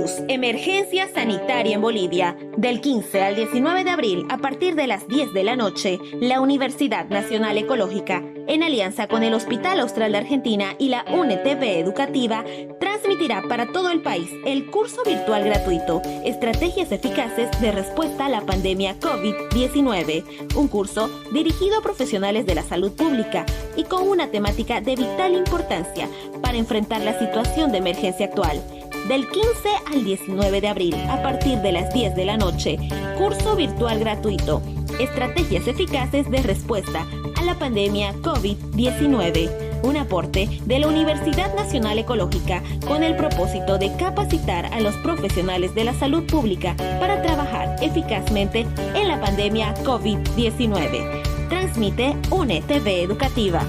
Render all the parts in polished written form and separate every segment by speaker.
Speaker 1: Coronavirus, emergencia sanitaria en Bolivia. Del 15 al 19 de abril, a partir de las 10 de la noche, la Universidad Nacional Ecológica, en alianza con el Hospital Austral de Argentina y la UNETV Educativa, transmitirá para todo el país el curso virtual gratuito Estrategias Eficaces de Respuesta a la Pandemia COVID-19, un curso dirigido a profesionales de la salud pública y con una temática de vital importancia para enfrentar la situación de emergencia actual. Del 15 al 19 de abril, a partir de las 10 de la noche, curso virtual gratuito, Estrategias Eficaces de Respuesta a la Pandemia COVID-19, un aporte de la Universidad Nacional Ecológica con el propósito de capacitar a los profesionales de la salud pública para trabajar eficazmente en la pandemia COVID-19. Transmite UNETV Educativa.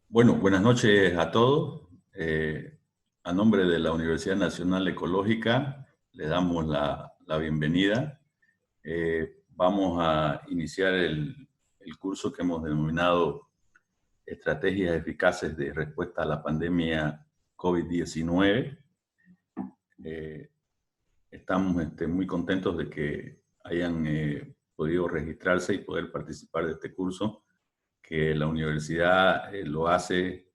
Speaker 2: Bueno, buenas noches a todos. A nombre de la Universidad Nacional Ecológica, le damos la bienvenida. Vamos a iniciar el curso que hemos denominado Estrategias Eficaces de Respuesta a la Pandemia COVID-19. Estamos muy contentos de que hayan podido registrarse y poder participar de este curso, que la universidad lo hace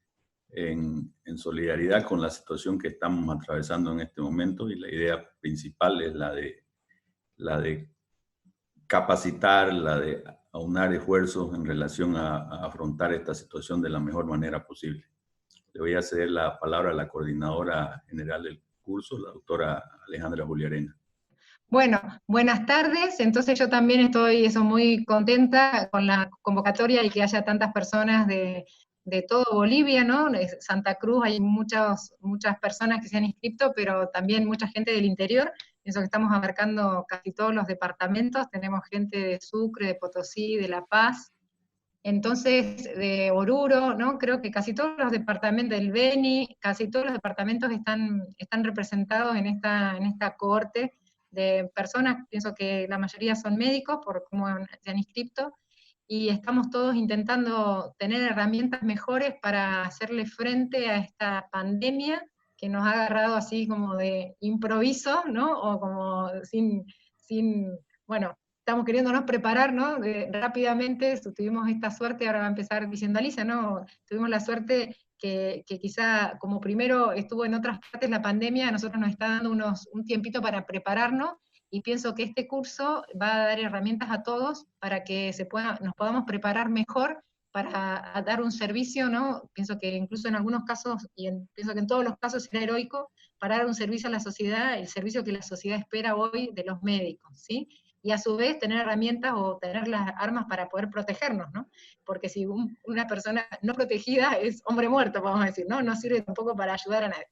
Speaker 2: en solidaridad con la situación que estamos atravesando en este momento, y la idea principal es la de capacitar, la de aunar esfuerzos en relación a afrontar esta situación de la mejor manera posible. Le voy a ceder la palabra a la coordinadora general del curso, la doctora Alejandra Juliarena.
Speaker 3: Bueno, buenas tardes. Entonces yo también estoy muy contenta con la convocatoria y que haya tantas personas de todo Bolivia, ¿no? Santa Cruz hay muchas personas que se han inscrito, pero también mucha gente del interior. Pienso que estamos abarcando casi todos los departamentos. Tenemos gente de Sucre, de Potosí, de La Paz, entonces de Oruro, ¿no? Creo que casi todos los departamentos del Beni, casi todos los departamentos están representados en esta cohorte de personas. Pienso que la mayoría son médicos por cómo se han inscrito, y estamos todos intentando tener herramientas mejores para hacerle frente a esta pandemia que nos ha agarrado así como de improviso, ¿no? O como bueno, estamos queriéndonos preparar, ¿no? Rápidamente tuvimos esta suerte, ahora va a empezar diciendo Alicia, ¿no? Tuvimos la suerte que quizá como primero estuvo en otras partes la pandemia, a nosotros nos está dando un tiempito para prepararnos, y pienso que este curso va a dar herramientas a todos para que nos podamos preparar mejor para dar un servicio, ¿no? Pienso que incluso en algunos casos, pienso que en todos los casos será heroico, para dar un servicio a la sociedad, el servicio que la sociedad espera hoy de los médicos, ¿sí? Y a su vez tener herramientas o tener las armas para poder protegernos, ¿no? Porque si una persona no protegida es hombre muerto, vamos a decir, ¿no? No sirve tampoco para ayudar a nadie.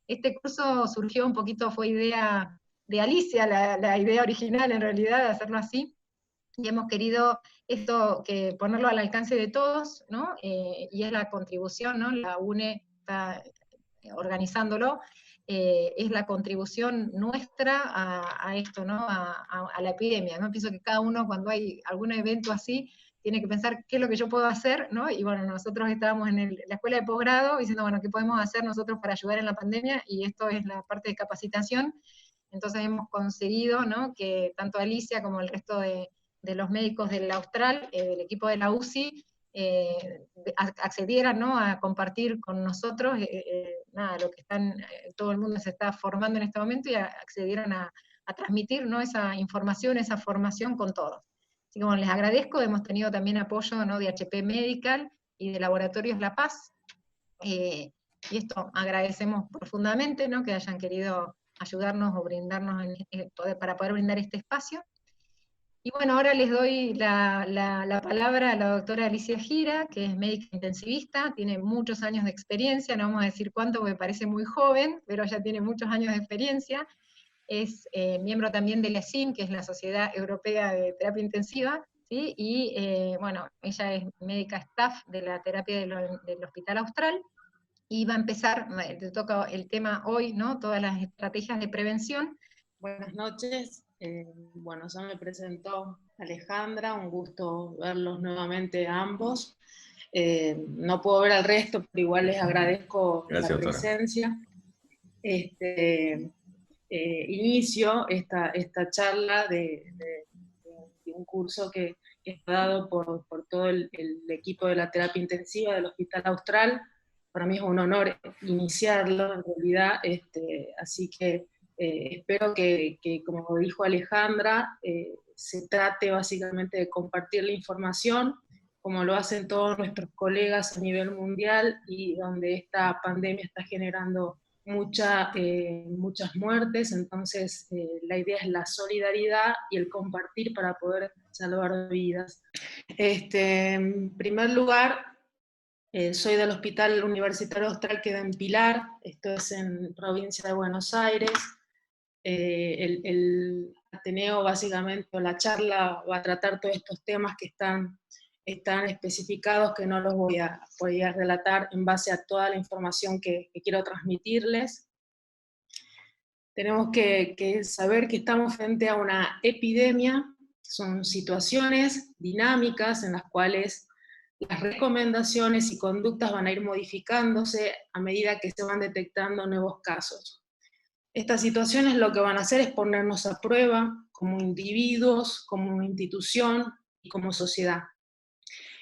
Speaker 3: Este curso surgió un poquito, fue idea de Alicia, la idea original en realidad de hacerlo así, y hemos querido que ponerlo al alcance de todos, ¿no? Y es la contribución, ¿no? La UNE está organizándolo, es la contribución nuestra a esto, ¿no? A la epidemia, ¿no? Pienso que cada uno, cuando hay algún evento así, tiene que pensar qué es lo que yo puedo hacer, ¿no? Y bueno, nosotros estábamos en la escuela de posgrado diciendo, bueno, ¿qué podemos hacer nosotros para ayudar en la pandemia? Y esto es la parte de capacitación. Entonces hemos conseguido, ¿no? Que tanto Alicia como el resto de los médicos del Austral, del equipo de la UCI, accedieran, ¿no? A compartir con nosotros lo que todo el mundo se está formando en este momento, y accedieran a transmitir, ¿no? Esa información, esa formación con todos. Así que bueno, les agradezco. Hemos tenido también apoyo, ¿no? De HP Medical y de Laboratorios La Paz, y esto agradecemos profundamente, ¿no? Que hayan querido ayudarnos o brindarnos para poder brindar este espacio. Y bueno, ahora les doy la palabra a la doctora Alicia Gira, que es médica intensivista, tiene muchos años de experiencia, no vamos a decir cuánto porque parece muy joven, pero ya tiene muchos años de experiencia. Es miembro también de la ESIM, que es la Sociedad Europea de Terapia Intensiva, ¿sí? Y bueno, ella es médica staff de la terapia del Hospital Austral, y va a empezar, le toca el tema hoy, ¿no? Todas las estrategias de prevención.
Speaker 4: Buenas noches. Bueno, ya me presentó Alejandra, un gusto verlos nuevamente a ambos. No puedo ver al resto, pero igual les agradezco
Speaker 2: Gracias,
Speaker 4: la
Speaker 2: doctora.
Speaker 4: presencia. Inicio esta charla de un curso que está dado por todo el equipo de la terapia intensiva del Hospital Austral. Para mí es un honor iniciarlo, en realidad, así que espero que, como dijo Alejandra, se trate básicamente de compartir la información, como lo hacen todos nuestros colegas a nivel mundial, y donde esta pandemia está generando muchas muertes. Entonces la idea es la solidaridad y el compartir para poder salvar vidas. En primer lugar, soy del Hospital Universitario Austral, que queda en Pilar, esto es en provincia de Buenos Aires. El Ateneo, básicamente, o la charla va a tratar todos estos temas que están especificados, que no los voy a relatar en base a toda la información que quiero transmitirles. Tenemos que saber que estamos frente a una epidemia. Son situaciones dinámicas en las cuales las recomendaciones y conductas van a ir modificándose a medida que se van detectando nuevos casos. Estas situaciones lo que van a hacer es ponernos a prueba como individuos, como institución y como sociedad.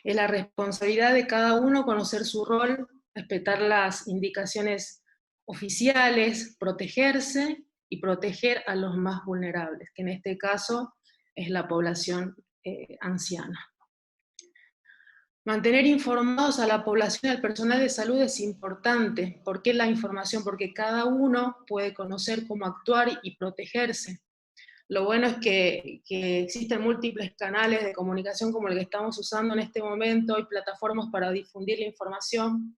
Speaker 4: Es la responsabilidad de cada uno conocer su rol, respetar las indicaciones oficiales, protegerse y proteger a los más vulnerables, que en este caso es la población anciana. Mantener informados a la población y al personal de salud es importante. ¿Por qué la información? Porque cada uno puede conocer cómo actuar y protegerse. Lo bueno es que existen múltiples canales de comunicación como el que estamos usando en este momento, y plataformas para difundir la información.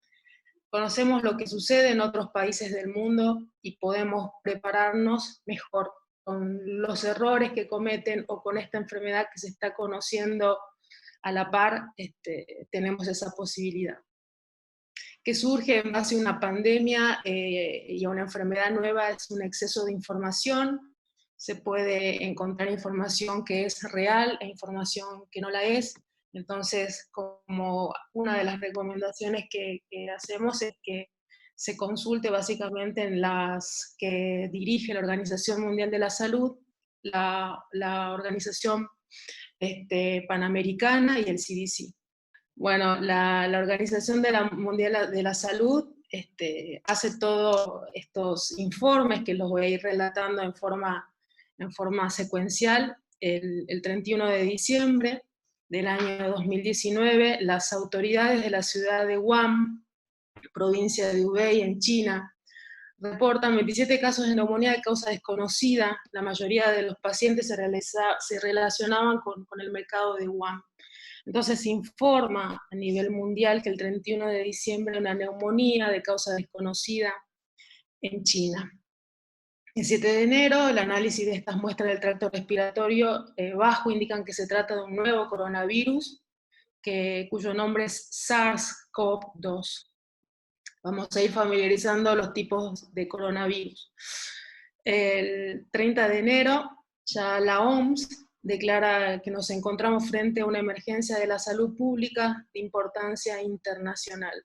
Speaker 4: Conocemos lo que sucede en otros países del mundo y podemos prepararnos mejor con los errores que cometen o con esta enfermedad que se está conociendo a la par. Tenemos esa posibilidad. Que surge en base a una pandemia y a una enfermedad nueva es un exceso de información. Se puede encontrar información que es real e información que no la es. Entonces, como una de las recomendaciones que hacemos es que se consulte básicamente en las que dirige la Organización Mundial de la Salud, la Organización Panamericana y el CDC. Bueno, la Organización Mundial de la Salud hace todos estos informes, que los voy a ir relatando en forma secuencial. El 31 de diciembre del año 2019, las autoridades de la ciudad de Wuhan, provincia de Hubei, en China, reportan 27 casos de neumonía de causa desconocida. La mayoría de los pacientes se relacionaban con el mercado de Wuhan. Entonces se informa a nivel mundial que el 31 de diciembre una neumonía de causa desconocida en China. El 7 de enero, el análisis de estas muestras del tracto respiratorio bajo indican que se trata de un nuevo coronavirus, cuyo nombre es SARS-CoV-2. Vamos a ir familiarizando los tipos de coronavirus. El 30 de enero, ya la OMS declara que nos encontramos frente a una emergencia de la salud pública de importancia internacional.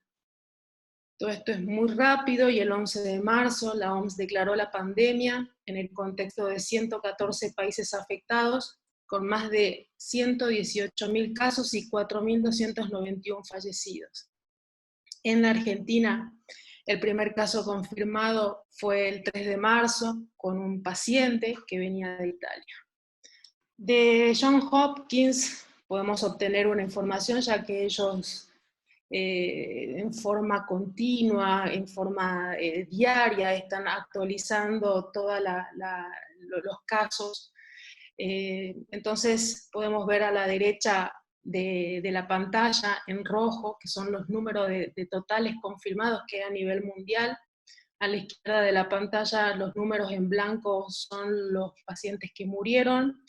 Speaker 4: Todo esto es muy rápido, y el 11 de marzo la OMS declaró la pandemia en el contexto de 114 países afectados, con más de 118.000 casos y 4.291 fallecidos. En la Argentina, el primer caso confirmado fue el 3 de marzo, con un paciente que venía de Italia. De Johns Hopkins podemos obtener una información, ya que ellos en forma continua, en forma diaria, están actualizando todos los casos. Entonces podemos ver a la derecha de la pantalla en rojo, que son los números de totales confirmados que hay a nivel mundial. A la izquierda de la pantalla los números en blanco son los pacientes que murieron.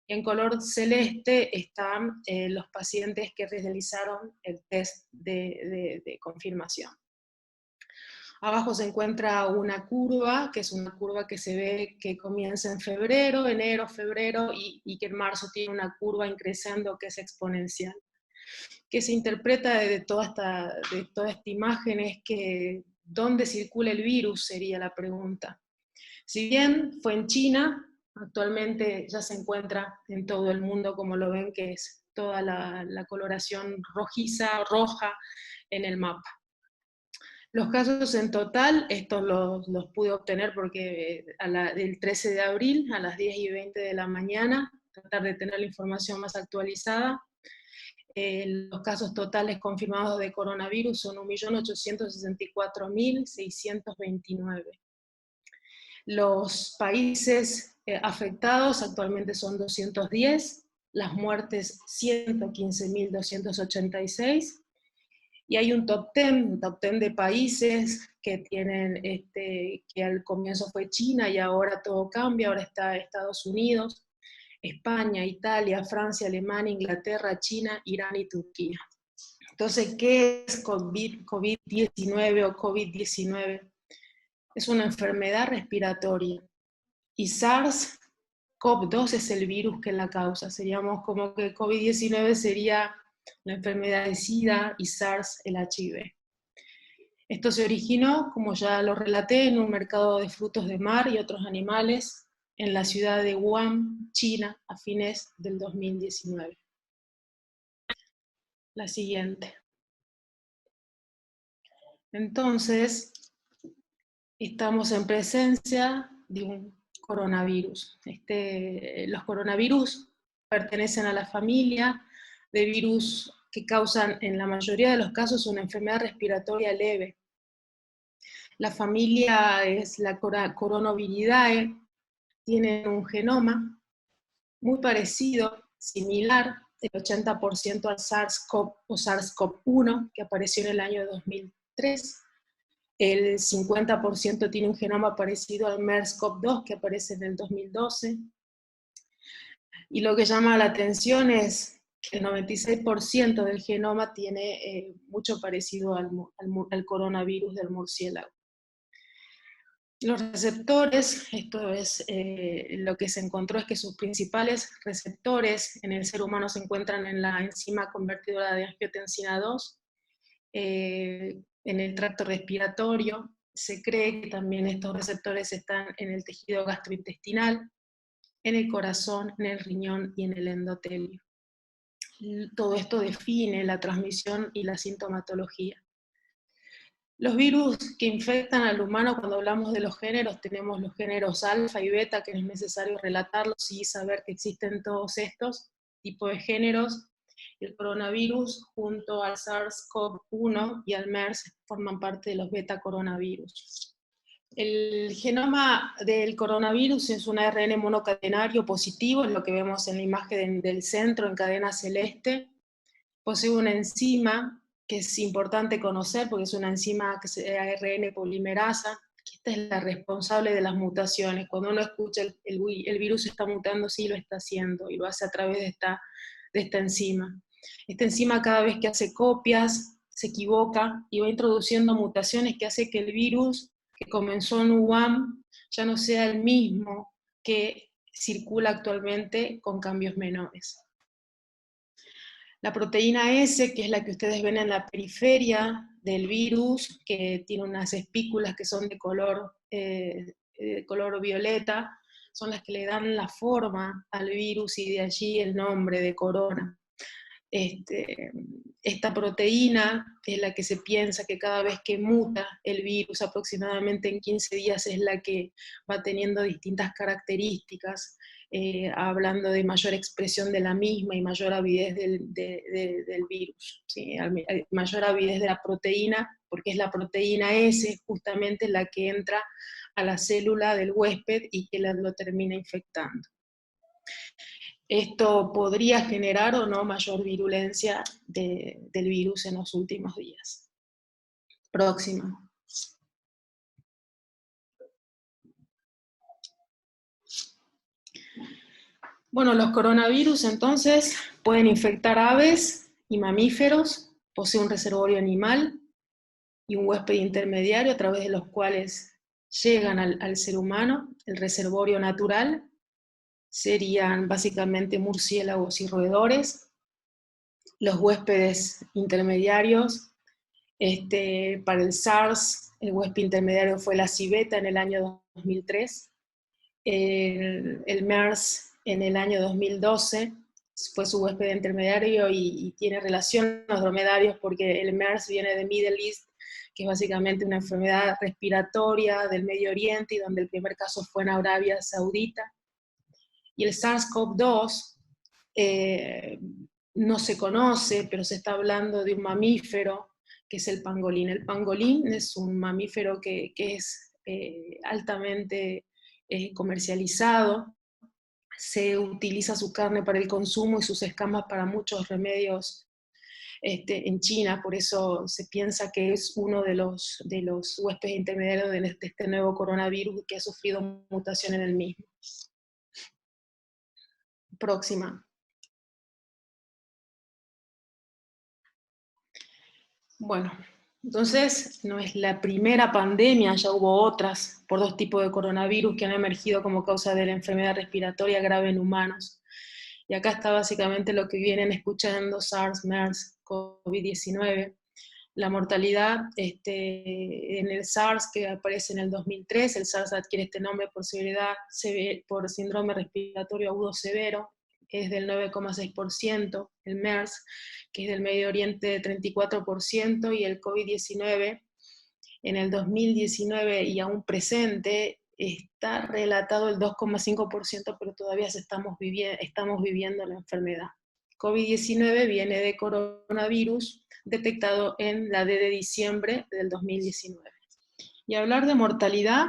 Speaker 4: En color celeste están los pacientes que realizaron el test de confirmación. Abajo se encuentra una curva, que es una curva que se ve que comienza en febrero, enero, febrero, y que en marzo tiene una curva increciendo que es exponencial. que se interpreta de toda esta imagen es que ¿dónde circula el virus? Sería la pregunta. Si bien fue en China, actualmente ya se encuentra en todo el mundo, como lo ven, que es toda la coloración rojiza, roja en el mapa. Los casos en total, estos los pude obtener porque el 13 de abril a las 10:20 de la mañana, tratar de tener la información más actualizada. Los casos totales confirmados de coronavirus son 1.864.629. Los países afectados actualmente son 210, las muertes 115.286, y hay un top 10 de países que tienen, que al comienzo fue China y ahora todo cambia, ahora está Estados Unidos, España, Italia, Francia, Alemania, Inglaterra, China, Irán y Turquía. Entonces, ¿qué es COVID-19 o COVID-19? Es una enfermedad respiratoria, y SARS-CoV-2 es el virus que la causa. Seríamos como que COVID-19 sería la enfermedad de SIDA y SARS el HIV. Esto se originó, como ya lo relaté, en un mercado de frutos de mar y otros animales en la ciudad de Wuhan, China, a fines del 2019. La siguiente. Entonces, estamos en presencia de un coronavirus. Los coronavirus pertenecen a la familia de virus que causan, en la mayoría de los casos, una enfermedad respiratoria leve. La familia es la Coronaviridae, tienen un genoma muy parecido, similar, el 80% al SARS-CoV o SARS-CoV-1, que apareció en el año 2003. El 50% tiene un genoma parecido al MERS-CoV-2, que aparece en el 2012. Y lo que llama la atención es que el 96% del genoma tiene mucho parecido al coronavirus del murciélago. Los receptores, esto es lo que se encontró, es que sus principales receptores en el ser humano se encuentran en la enzima convertidora de angiotensina 2, en el tracto respiratorio. Se cree que también estos receptores están en el tejido gastrointestinal, en el corazón, en el riñón y en el endotelio. Todo esto define la transmisión y la sintomatología. Los virus que infectan al humano, cuando hablamos de los géneros, tenemos los géneros alfa y beta, que no es necesario relatarlos y saber que existen todos estos tipos de géneros. El coronavirus, junto al SARS-CoV-1 y al MERS, forman parte de los beta coronavirus. El genoma del coronavirus es un ARN monocatenario positivo, es lo que vemos en la imagen del centro en cadena celeste. Posee una enzima que es importante conocer porque es una enzima que es ARN polimerasa, que esta es la responsable de las mutaciones. Cuando uno escucha el virus está mutando, sí lo está haciendo, y lo hace a través de esta enzima. Esta enzima, cada vez que hace copias, se equivoca y va introduciendo mutaciones que hace que el virus que comenzó en Wuhan ya no sea el mismo que circula actualmente con cambios menores. La proteína S, que es la que ustedes ven en la periferia del virus, que tiene unas espículas que son de color violeta, son las que le dan la forma al virus y de allí el nombre de corona. Esta proteína es la que se piensa que cada vez que muta el virus, aproximadamente en 15 días, es la que va teniendo distintas características, hablando de mayor expresión de la misma y mayor avidez del virus, ¿sí? Mayor avidez de la proteína, porque es la proteína S justamente la que entra a la célula del huésped y que lo termina infectando. Esto podría generar o no mayor virulencia del virus en los últimos días. Próxima. Bueno, los coronavirus entonces pueden infectar aves y mamíferos, posee un reservorio animal y un huésped intermediario a través de los cuales llegan al ser humano. El reservorio natural serían básicamente murciélagos y roedores. los huéspedes intermediarios. Para el SARS, el huésped intermediario fue la civeta en el año 2003, el MERS en el año 2012 fue su huésped intermediario y tiene relación a los dromedarios porque el MERS viene de Middle East, que es básicamente una enfermedad respiratoria del Medio Oriente, y donde el primer caso fue en Arabia Saudita. Y el SARS-CoV-2 no se conoce, pero se está hablando de un mamífero, que es el pangolín. El pangolín es un mamífero que es altamente comercializado, se utiliza su carne para el consumo y sus escamas para muchos remedios en China, por eso se piensa que es uno de los huéspedes intermediarios de este nuevo coronavirus que ha sufrido mutación en el mismo. Próxima. Bueno, entonces no es la primera pandemia, ya hubo otras por 2 tipos de coronavirus que han emergido como causa de la enfermedad respiratoria grave en humanos. Y acá está básicamente lo que vienen escuchando: SARS, MERS, COVID-19. La mortalidad en el SARS, que aparece en el 2003, el SARS adquiere este nombre por severidad, por síndrome respiratorio agudo severo, es del 9,6%, el MERS, que es del Medio Oriente, de 34%, y el COVID-19 en el 2019 y aún presente está relatado el 2,5%, pero todavía estamos viviendo la enfermedad. COVID-19 viene de coronavirus detectado en la D de diciembre del 2019. Y hablar de mortalidad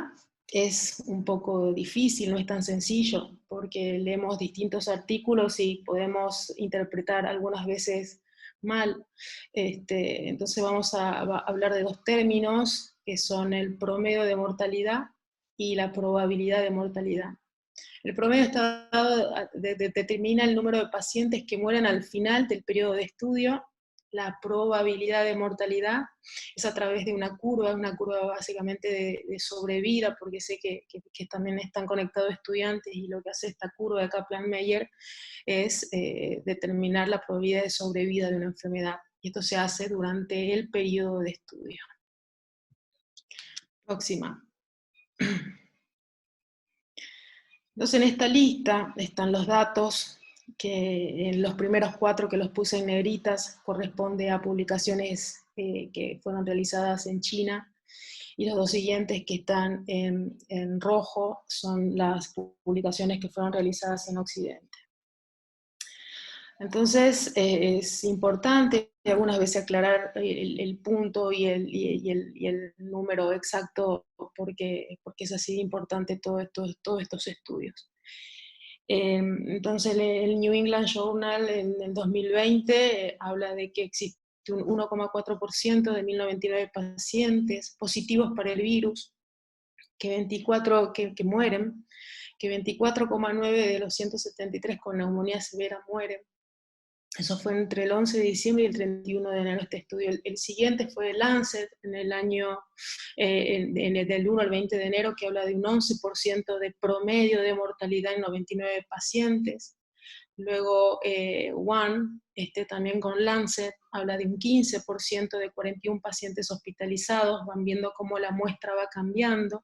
Speaker 4: es un poco difícil, no es tan sencillo, porque leemos distintos artículos y podemos interpretar algunas veces mal. Entonces vamos a hablar de 2 términos, que son el promedio de mortalidad y la probabilidad de mortalidad. El promedio está dado, determina el número de pacientes que mueren al final del periodo de estudio. La probabilidad de mortalidad es a través de una curva básicamente de sobrevida, porque sé que también están conectados estudiantes, y lo que hace esta curva de Kaplan-Meier es determinar la probabilidad de sobrevida de una enfermedad. Y esto se hace durante el periodo de estudio. Próxima. Entonces en esta lista están los datos, que en los primeros 4 que los puse en negritas corresponde a publicaciones que fueron realizadas en China, y los 2 siguientes que están en rojo son las publicaciones que fueron realizadas en Occidente. Entonces es importante algunas veces aclarar el punto y el número exacto, porque es así de importante todos estos estudios. Entonces el New England Journal en el 2020 habla de que existe un 1,4% de 1099 pacientes positivos para el virus, que 24 que mueren, que 24,9 de los 173 con neumonía severa mueren. Eso fue entre el 11 de diciembre y el 31 de enero este estudio. El siguiente fue el Lancet en el año del 1 al 20 de enero, que habla de un 11% de promedio de mortalidad en 99 pacientes. Luego One, también con Lancet, habla de un 15% de 41 pacientes hospitalizados. Van viendo cómo la muestra va cambiando.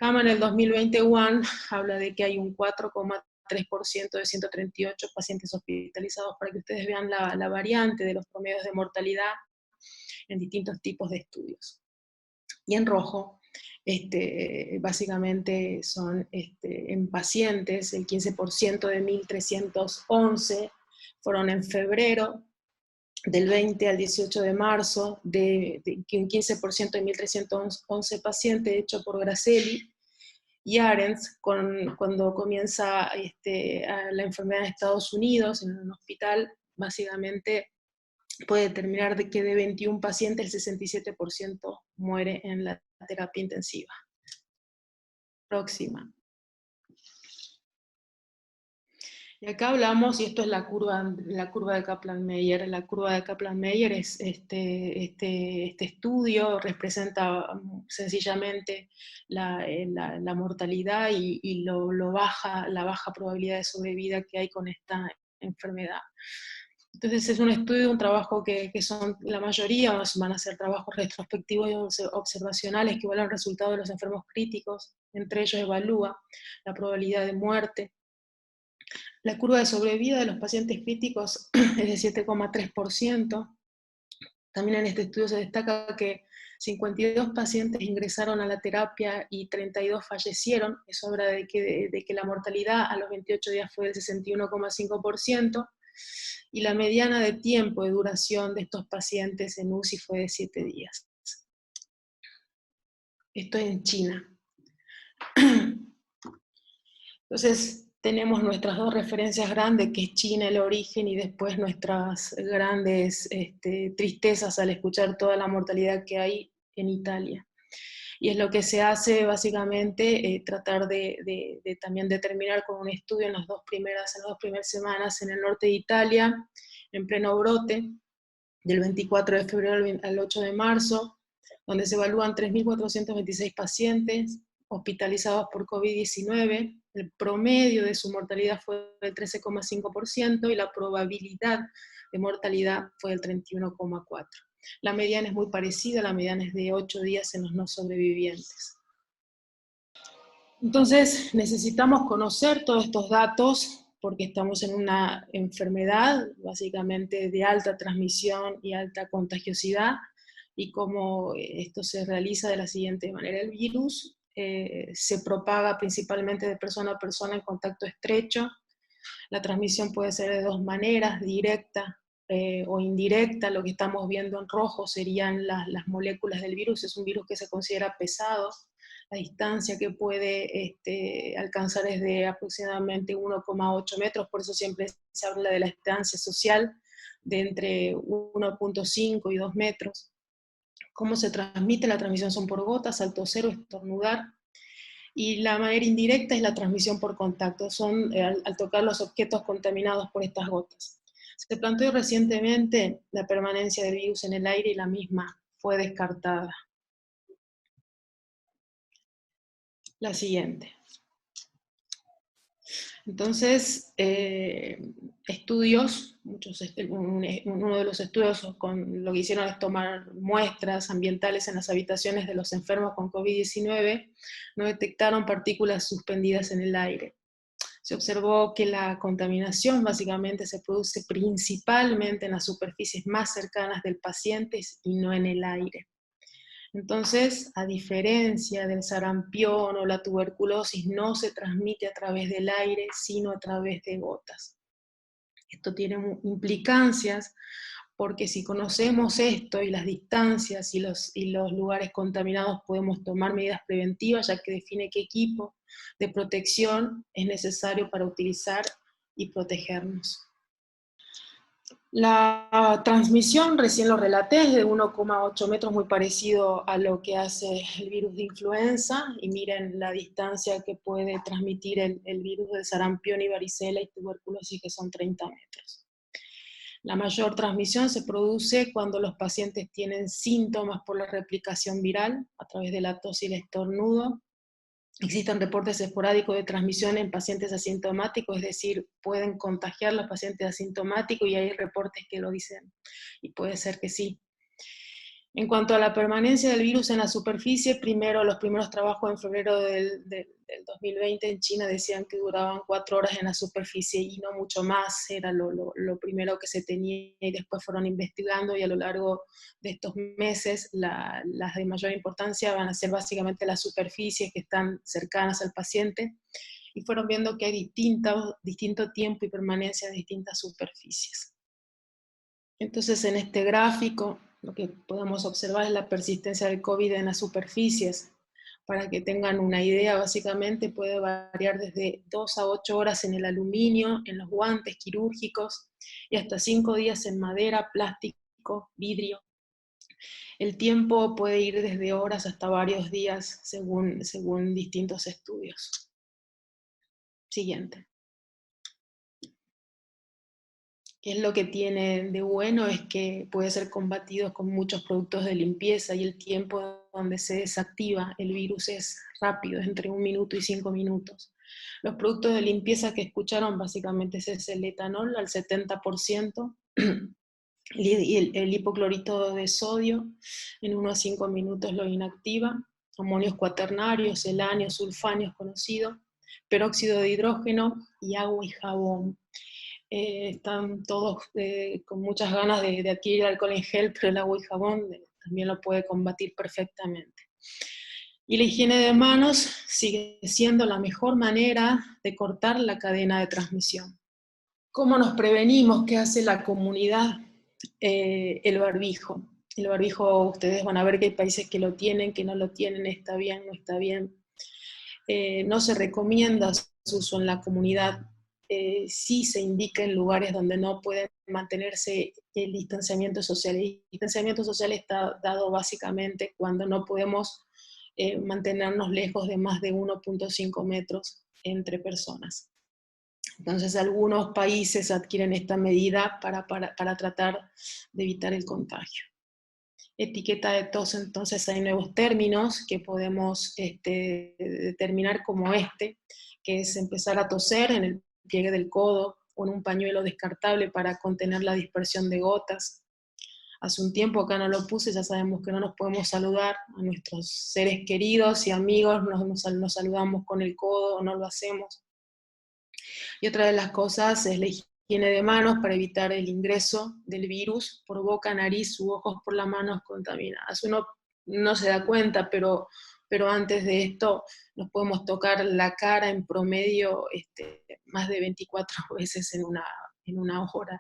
Speaker 4: JAMA en el 2021 habla de que hay un 4,3% de 138 pacientes hospitalizados, para que ustedes vean la variante de los promedios de mortalidad en distintos tipos de estudios. Y en rojo, básicamente son en pacientes, el 15% de 1.311 fueron en febrero, del 20 al 18 de marzo, de un 15% de 1.311 pacientes, hecho por Grasselli y Arends, cuando comienza la enfermedad en Estados Unidos, en un hospital, básicamente puede determinar de que de 21 pacientes el 67% muere en la terapia intensiva. Próxima. Y acá hablamos, y esto es la curva de Kaplan-Meier. La curva de Kaplan-Meier es este estudio representa sencillamente la mortalidad y la baja probabilidad de sobrevida que hay con esta enfermedad. Entonces es un estudio, un trabajo que son, la mayoría van a ser trabajos retrospectivos y observacionales que evalúan resultados de los enfermos críticos, entre ellos evalúa la probabilidad de muerte. La curva de sobrevida de los pacientes críticos es de 7,3%. También en este estudio se destaca que 52 pacientes ingresaron a la terapia y 32 fallecieron. Eso habla de que la mortalidad a los 28 días fue del 61,5%, y la mediana de tiempo de duración de estos pacientes en UCI fue de 7 días. Esto en China. Entonces, tenemos nuestras dos referencias grandes, que es China, el origen, y después nuestras grandes tristezas al escuchar toda la mortalidad que hay en Italia. Y es lo que se hace básicamente, tratar de también determinar con un estudio en las dos primeras semanas en el norte de Italia, en pleno brote, del 24 de febrero al 8 de marzo, donde se evalúan 3.426 pacientes hospitalizados por COVID-19, el promedio de su mortalidad fue del 13,5% y la probabilidad de mortalidad fue del 31,4%. La mediana es muy parecida, la mediana es de 8 días en los no sobrevivientes. Entonces necesitamos conocer todos estos datos porque estamos en una enfermedad básicamente de alta transmisión y alta contagiosidad, y cómo esto se realiza de la siguiente manera. El virus se propaga principalmente de persona a persona en contacto estrecho. La transmisión puede ser de dos maneras, directa o indirecta. Lo que estamos viendo en rojo serían las moléculas del virus. Es un virus que se considera pesado. La distancia que puede alcanzar es de aproximadamente 1,8 metros, por eso siempre se habla de la distancia social de entre 1,5 y 2 metros. ¿Cómo se transmite? La transmisión son por gotas, al toser o estornudar. Y la manera indirecta es la transmisión por contacto, son al tocar los objetos contaminados por estas gotas. Se planteó recientemente la permanencia del virus en el aire y la misma fue descartada. La siguiente. Entonces, estudios, uno de los estudios lo que hicieron es tomar muestras ambientales en las habitaciones de los enfermos con COVID-19, no detectaron partículas suspendidas en el aire. Se observó que la contaminación básicamente se produce principalmente en las superficies más cercanas del paciente y no en el aire. Entonces, a diferencia del sarampión o la tuberculosis, no se transmite a través del aire, sino a través de gotas. Esto tiene implicancias, porque si conocemos esto y las distancias y los lugares contaminados, podemos tomar medidas preventivas, ya que define qué equipo de protección es necesario para utilizar y protegernos. La transmisión, recién lo relaté, es de 1,8 metros, muy parecido a lo que hace el virus de influenza, y miren la distancia que puede transmitir el virus de sarampión y varicela y tuberculosis, que son 30 metros. La mayor transmisión se produce cuando los pacientes tienen síntomas por la replicación viral, a través de la tos y el estornudo. Existen reportes esporádicos de transmisión en pacientes asintomáticos, es decir, pueden contagiar a los pacientes asintomáticos, y hay reportes que lo dicen, y puede ser que sí. En cuanto a la permanencia del virus en la superficie, los primeros trabajos en febrero del 2020 en China decían que duraban 4 horas en la superficie y no mucho más, era lo primero que se tenía, y después fueron investigando, y a lo largo de estos meses las de mayor importancia van a ser básicamente las superficies que están cercanas al paciente, y fueron viendo que hay distinto tiempo y permanencia de distintas superficies. Entonces, en este gráfico lo que podemos observar es la persistencia del COVID en las superficies. Para que tengan una idea, básicamente puede variar desde 2 a 8 horas en el aluminio, en los guantes quirúrgicos, y hasta 5 días en madera, plástico, vidrio. El tiempo puede ir desde horas hasta varios días según distintos estudios. Siguiente. ¿Qué es lo que tiene de bueno? Es que puede ser combatido con muchos productos de limpieza, y el tiempo donde se desactiva el virus es rápido, es entre 1 minuto y 5 minutos. Los productos de limpieza que escucharon básicamente es el etanol al 70%, el hipoclorito de sodio en 1 a 5 minutos lo inactiva, amonios cuaternarios, celanios, sulfanios conocidos, peróxido de hidrógeno y agua y jabón. Están todos con muchas ganas de adquirir alcohol en gel, pero el agua y jabón también lo puede combatir perfectamente. Y la higiene de manos sigue siendo la mejor manera de cortar la cadena de transmisión. ¿Cómo nos prevenimos? ¿Qué hace la comunidad? El barbijo. El barbijo, ustedes van a ver que hay países que lo tienen, que no lo tienen, está bien, no está bien. No se recomienda su uso en la comunidad. Sí se indica en lugares donde no pueden mantenerse el distanciamiento social. El distanciamiento social está dado básicamente cuando no podemos mantenernos lejos de más de 1.5 metros entre personas. Entonces algunos países adquieren esta medida para tratar de evitar el contagio. Etiqueta de tos, entonces hay nuevos términos que podemos determinar como que es empezar a toser en el pliegue del codo con un pañuelo descartable para contener la dispersión de gotas. Hace un tiempo acá no lo puse, ya sabemos que no nos podemos saludar a nuestros seres queridos y amigos, nos saludamos con el codo o no lo hacemos. Y otra de las cosas es la higiene de manos para evitar el ingreso del virus por boca, nariz u ojos por las manos contaminadas. Uno no se da cuenta, pero antes de esto nos podemos tocar la cara en promedio más de 24 veces en una hora.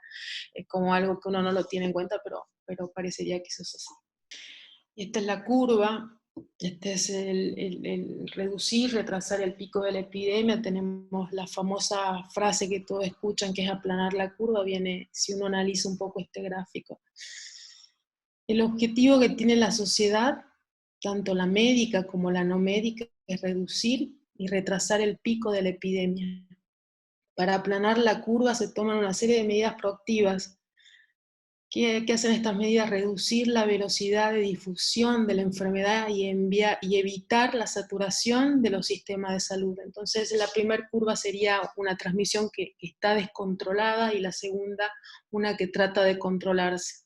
Speaker 4: Es como algo que uno no lo tiene en cuenta, pero parecería que eso es así. Y esta es la curva. Este es el reducir, retrasar el pico de la epidemia. Tenemos la famosa frase que todos escuchan, que es aplanar la curva, viene si uno analiza un poco este gráfico. El objetivo que tiene la sociedad, tanto la médica como la no médica, es reducir y retrasar el pico de la epidemia. Para aplanar la curva se toman una serie de medidas proactivas. ¿Qué hacen estas medidas? Reducir la velocidad de difusión de la enfermedad y evitar la saturación de los sistemas de salud. Entonces la primera curva sería una transmisión que está descontrolada y la segunda una que trata de controlarse.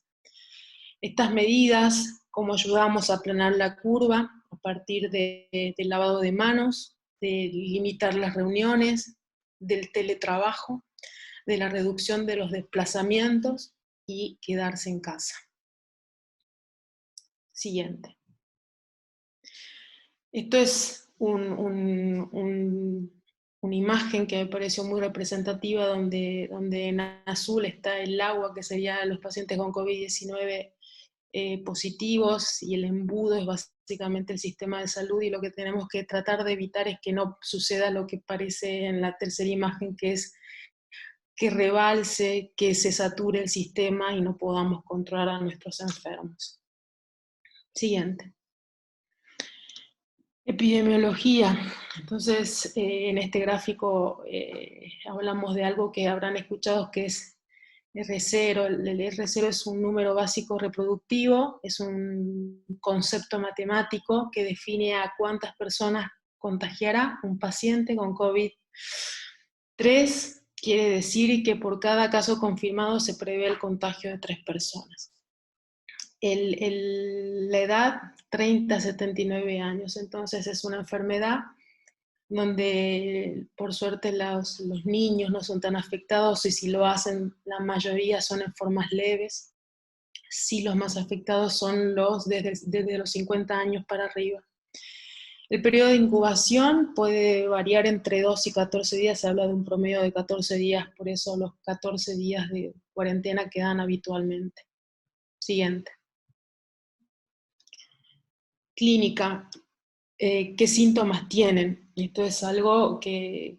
Speaker 4: Estas medidas, ¿cómo ayudamos a aplanar la curva? A partir del lavado de manos, de limitar las reuniones, del teletrabajo, de la reducción de los desplazamientos, y quedarse en casa. Siguiente. Esto es una imagen que me pareció muy representativa, donde en azul está el agua, que serían los pacientes con COVID-19 positivos, y el embudo es básicamente el sistema de salud, y lo que tenemos que tratar de evitar es que no suceda lo que parece en la tercera imagen, que es que rebalse, que se sature el sistema y no podamos controlar a nuestros enfermos. Siguiente. Epidemiología. Entonces, en este gráfico hablamos de algo que habrán escuchado, que es R0. El R0 es un número básico reproductivo, es un concepto matemático que define a cuántas personas contagiará un paciente con COVID-3. Quiere decir que por cada caso confirmado se prevé el contagio de 3 personas. La edad, 30 a 79 años, entonces es una enfermedad donde por suerte los niños no son tan afectados, y si lo hacen, la mayoría son en formas leves. Sí, los más afectados son desde los 50 años para arriba. El periodo de incubación puede variar entre 2 y 14 días, se habla de un promedio de 14 días, por eso los 14 días de cuarentena quedan habitualmente. Siguiente. Clínica. ¿Qué síntomas tienen? Esto es algo que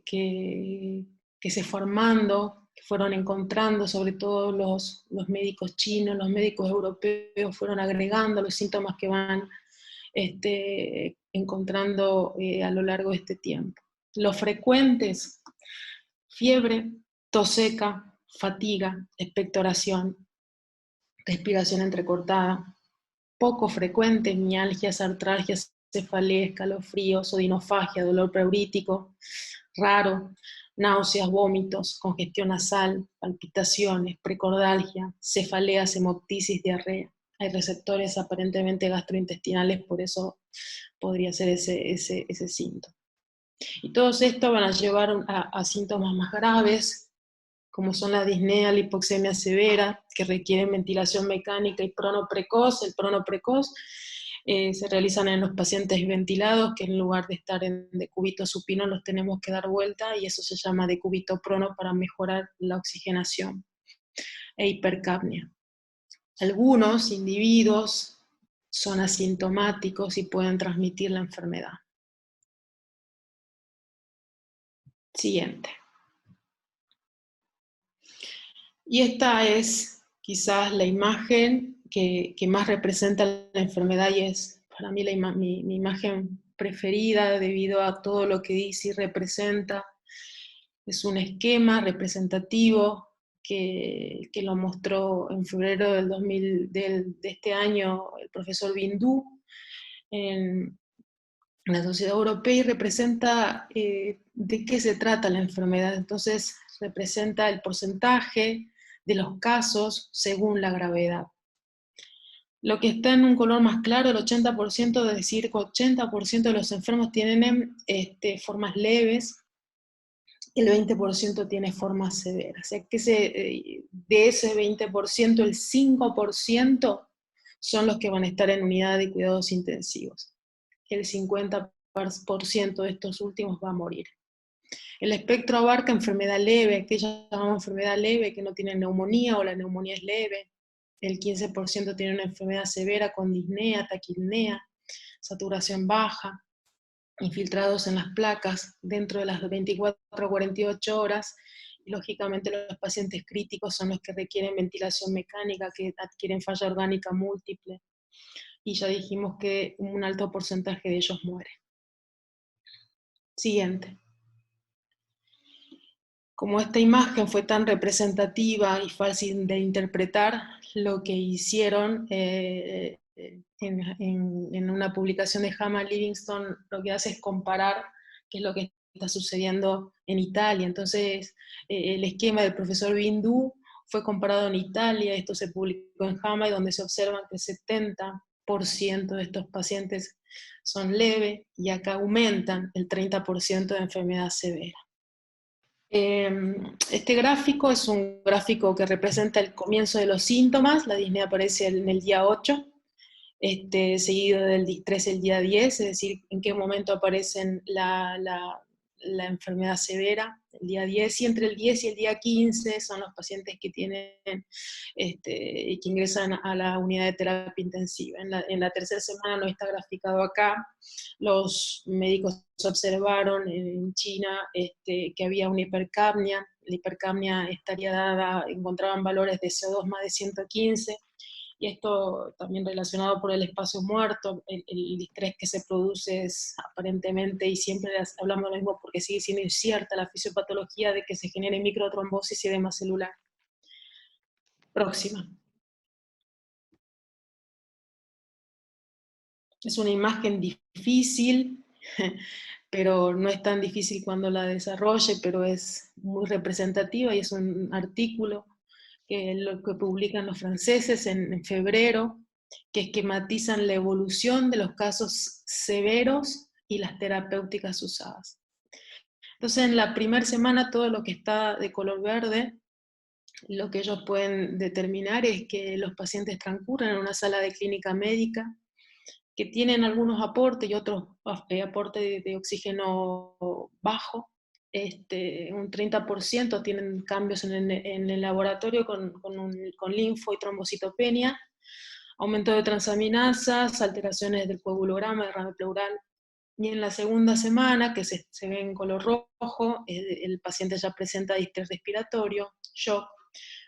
Speaker 4: se formando, que fueron encontrando, sobre todo los médicos chinos, los médicos europeos fueron agregando los síntomas que van encontrando a lo largo de este tiempo. Los frecuentes: fiebre, tos seca, fatiga, expectoración, respiración entrecortada. Poco frecuentes: mialgias, artralgias, cefaleas, escalofríos, odinofagia, dolor pleurítico. Raro: náuseas, vómitos, congestión nasal, palpitaciones, precordalgia, cefaleas, hemoptisis, diarrea. Hay receptores aparentemente gastrointestinales, por eso podría ser ese síntoma. Y todos estos van a llevar a síntomas más graves, como son la disnea, la hipoxemia severa, que requieren ventilación mecánica y prono precoz. El prono precoz se realizan en los pacientes ventilados, que en lugar de estar en decúbito supino los tenemos que dar vuelta, y eso se llama decúbito prono para mejorar la oxigenación, e hipercapnia. Algunos individuos son asintomáticos y pueden transmitir la enfermedad. Siguiente. Y esta es quizás la imagen que más representa la enfermedad, y es para mí mi imagen preferida debido a todo lo que dice y representa. Es un esquema representativo que lo mostró en febrero de este año el profesor Bindú en la Sociedad Europea, y representa de qué se trata la enfermedad. Entonces representa el porcentaje de los casos según la gravedad. Lo que está en un color más claro, el 80%, es decir, 80% de los enfermos tienen formas leves, el 20% tiene formas severas. O sea que de ese 20%, el 5% son los que van a estar en unidad de cuidados intensivos. El 50% de estos últimos va a morir. El espectro abarca enfermedad leve, aquella llamamos enfermedad leve que no tiene neumonía o la neumonía es leve. El 15% tiene una enfermedad severa con disnea, taquipnea, saturación baja, infiltrados en las placas dentro de las 24 a 48 horas. Y lógicamente los pacientes críticos son los que requieren ventilación mecánica, que adquieren falla orgánica múltiple. Y ya dijimos que un alto porcentaje de ellos muere. Siguiente. Como esta imagen fue tan representativa y fácil de interpretar, lo que hicieron en una publicación de Hama Livingston, lo que hace es comparar qué es lo que está sucediendo en Italia. Entonces, el esquema del profesor Bindú fue comparado en Italia, esto se publicó en Hama, y donde se observa que el 70% de estos pacientes son leves, y acá aumentan el 30% de enfermedad severa. Este gráfico es un gráfico que representa el comienzo de los síntomas. La disnea aparece en el día 8, seguido del 13 el día 10, es decir, en qué momento aparece la enfermedad severa, el día 10, y entre el 10 y el día 15 son los pacientes que tienen, que ingresan a la unidad de terapia intensiva. En la tercera semana no está graficado acá. Los médicos observaron en China que había una hipercapnia. La hipercapnia estaría dada, encontraban valores de CO2 más de 115, y esto también relacionado por el espacio muerto. El estrés que se produce es aparentemente, y siempre hablamos de lo mismo porque sigue siendo incierta la fisiopatología de que se genere microtrombosis y edema celular. Próxima. Es una imagen difícil, pero no es tan difícil cuando la desarrolle, pero es muy representativa, y es un artículo lo que publican los franceses en febrero, que esquematizan la evolución de los casos severos y las terapéuticas usadas. Entonces, en la primera semana, todo lo que está de color verde, lo que ellos pueden determinar es que los pacientes transcurren en una sala de clínica médica, que tienen algunos aportes y otros aportes de oxígeno bajo. Un 30% tienen cambios en el laboratorio con linfo y trombocitopenia, aumento de transaminasas, alteraciones del coagulograma, derrame pleural. Y en la segunda semana, que se ve en color rojo, el paciente ya presenta distrés respiratorio, shock,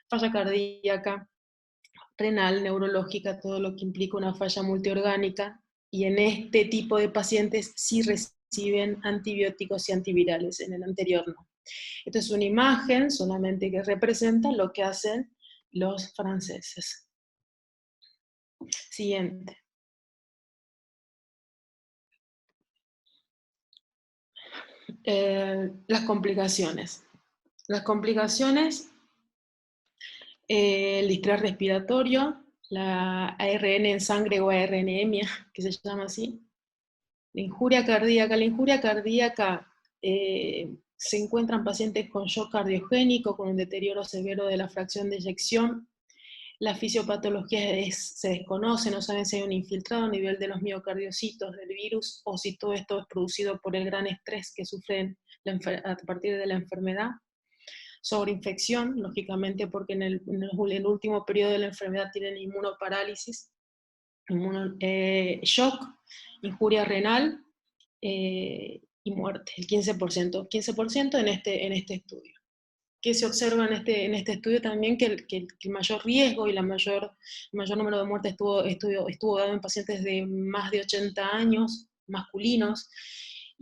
Speaker 4: falla cardíaca, renal, neurológica, todo lo que implica una falla multiorgánica, y en este tipo de pacientes sí reciben antibióticos y antivirales, en el anterior no. Esto es una imagen solamente que representa lo que hacen los franceses. Siguiente. Las complicaciones. Las complicaciones, el distrés respiratorio, la ARN en sangre o ARNemia, que se llama así. La injuria cardíaca se encuentran pacientes con shock cardiogénico, con un deterioro severo de la fracción de eyección. La fisiopatología se desconoce, no saben si hay un infiltrado a nivel de los miocardiocitos del virus o si todo esto es producido por el gran estrés que sufren a partir de la enfermedad. Sobreinfección, lógicamente porque en el último periodo de la enfermedad tienen inmunoparálisis, shock, injuria renal y muerte, el 15%. 15% en este estudio. ¿Qué se observa en este estudio también? Que el mayor riesgo y el mayor número de muertes estuvo dado en pacientes de más de 80 años, masculinos,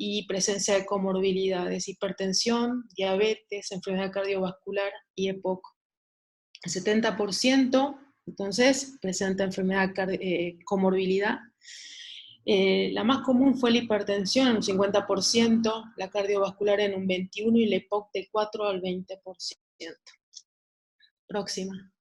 Speaker 4: y presencia de comorbilidades, hipertensión, diabetes, enfermedad cardiovascular y EPOC. El 70%, entonces, presenta enfermedad comorbilidad. La más común fue la hipertensión en un 50%, la cardiovascular en un 21% y la EPOC de 4 al 20%. Próxima.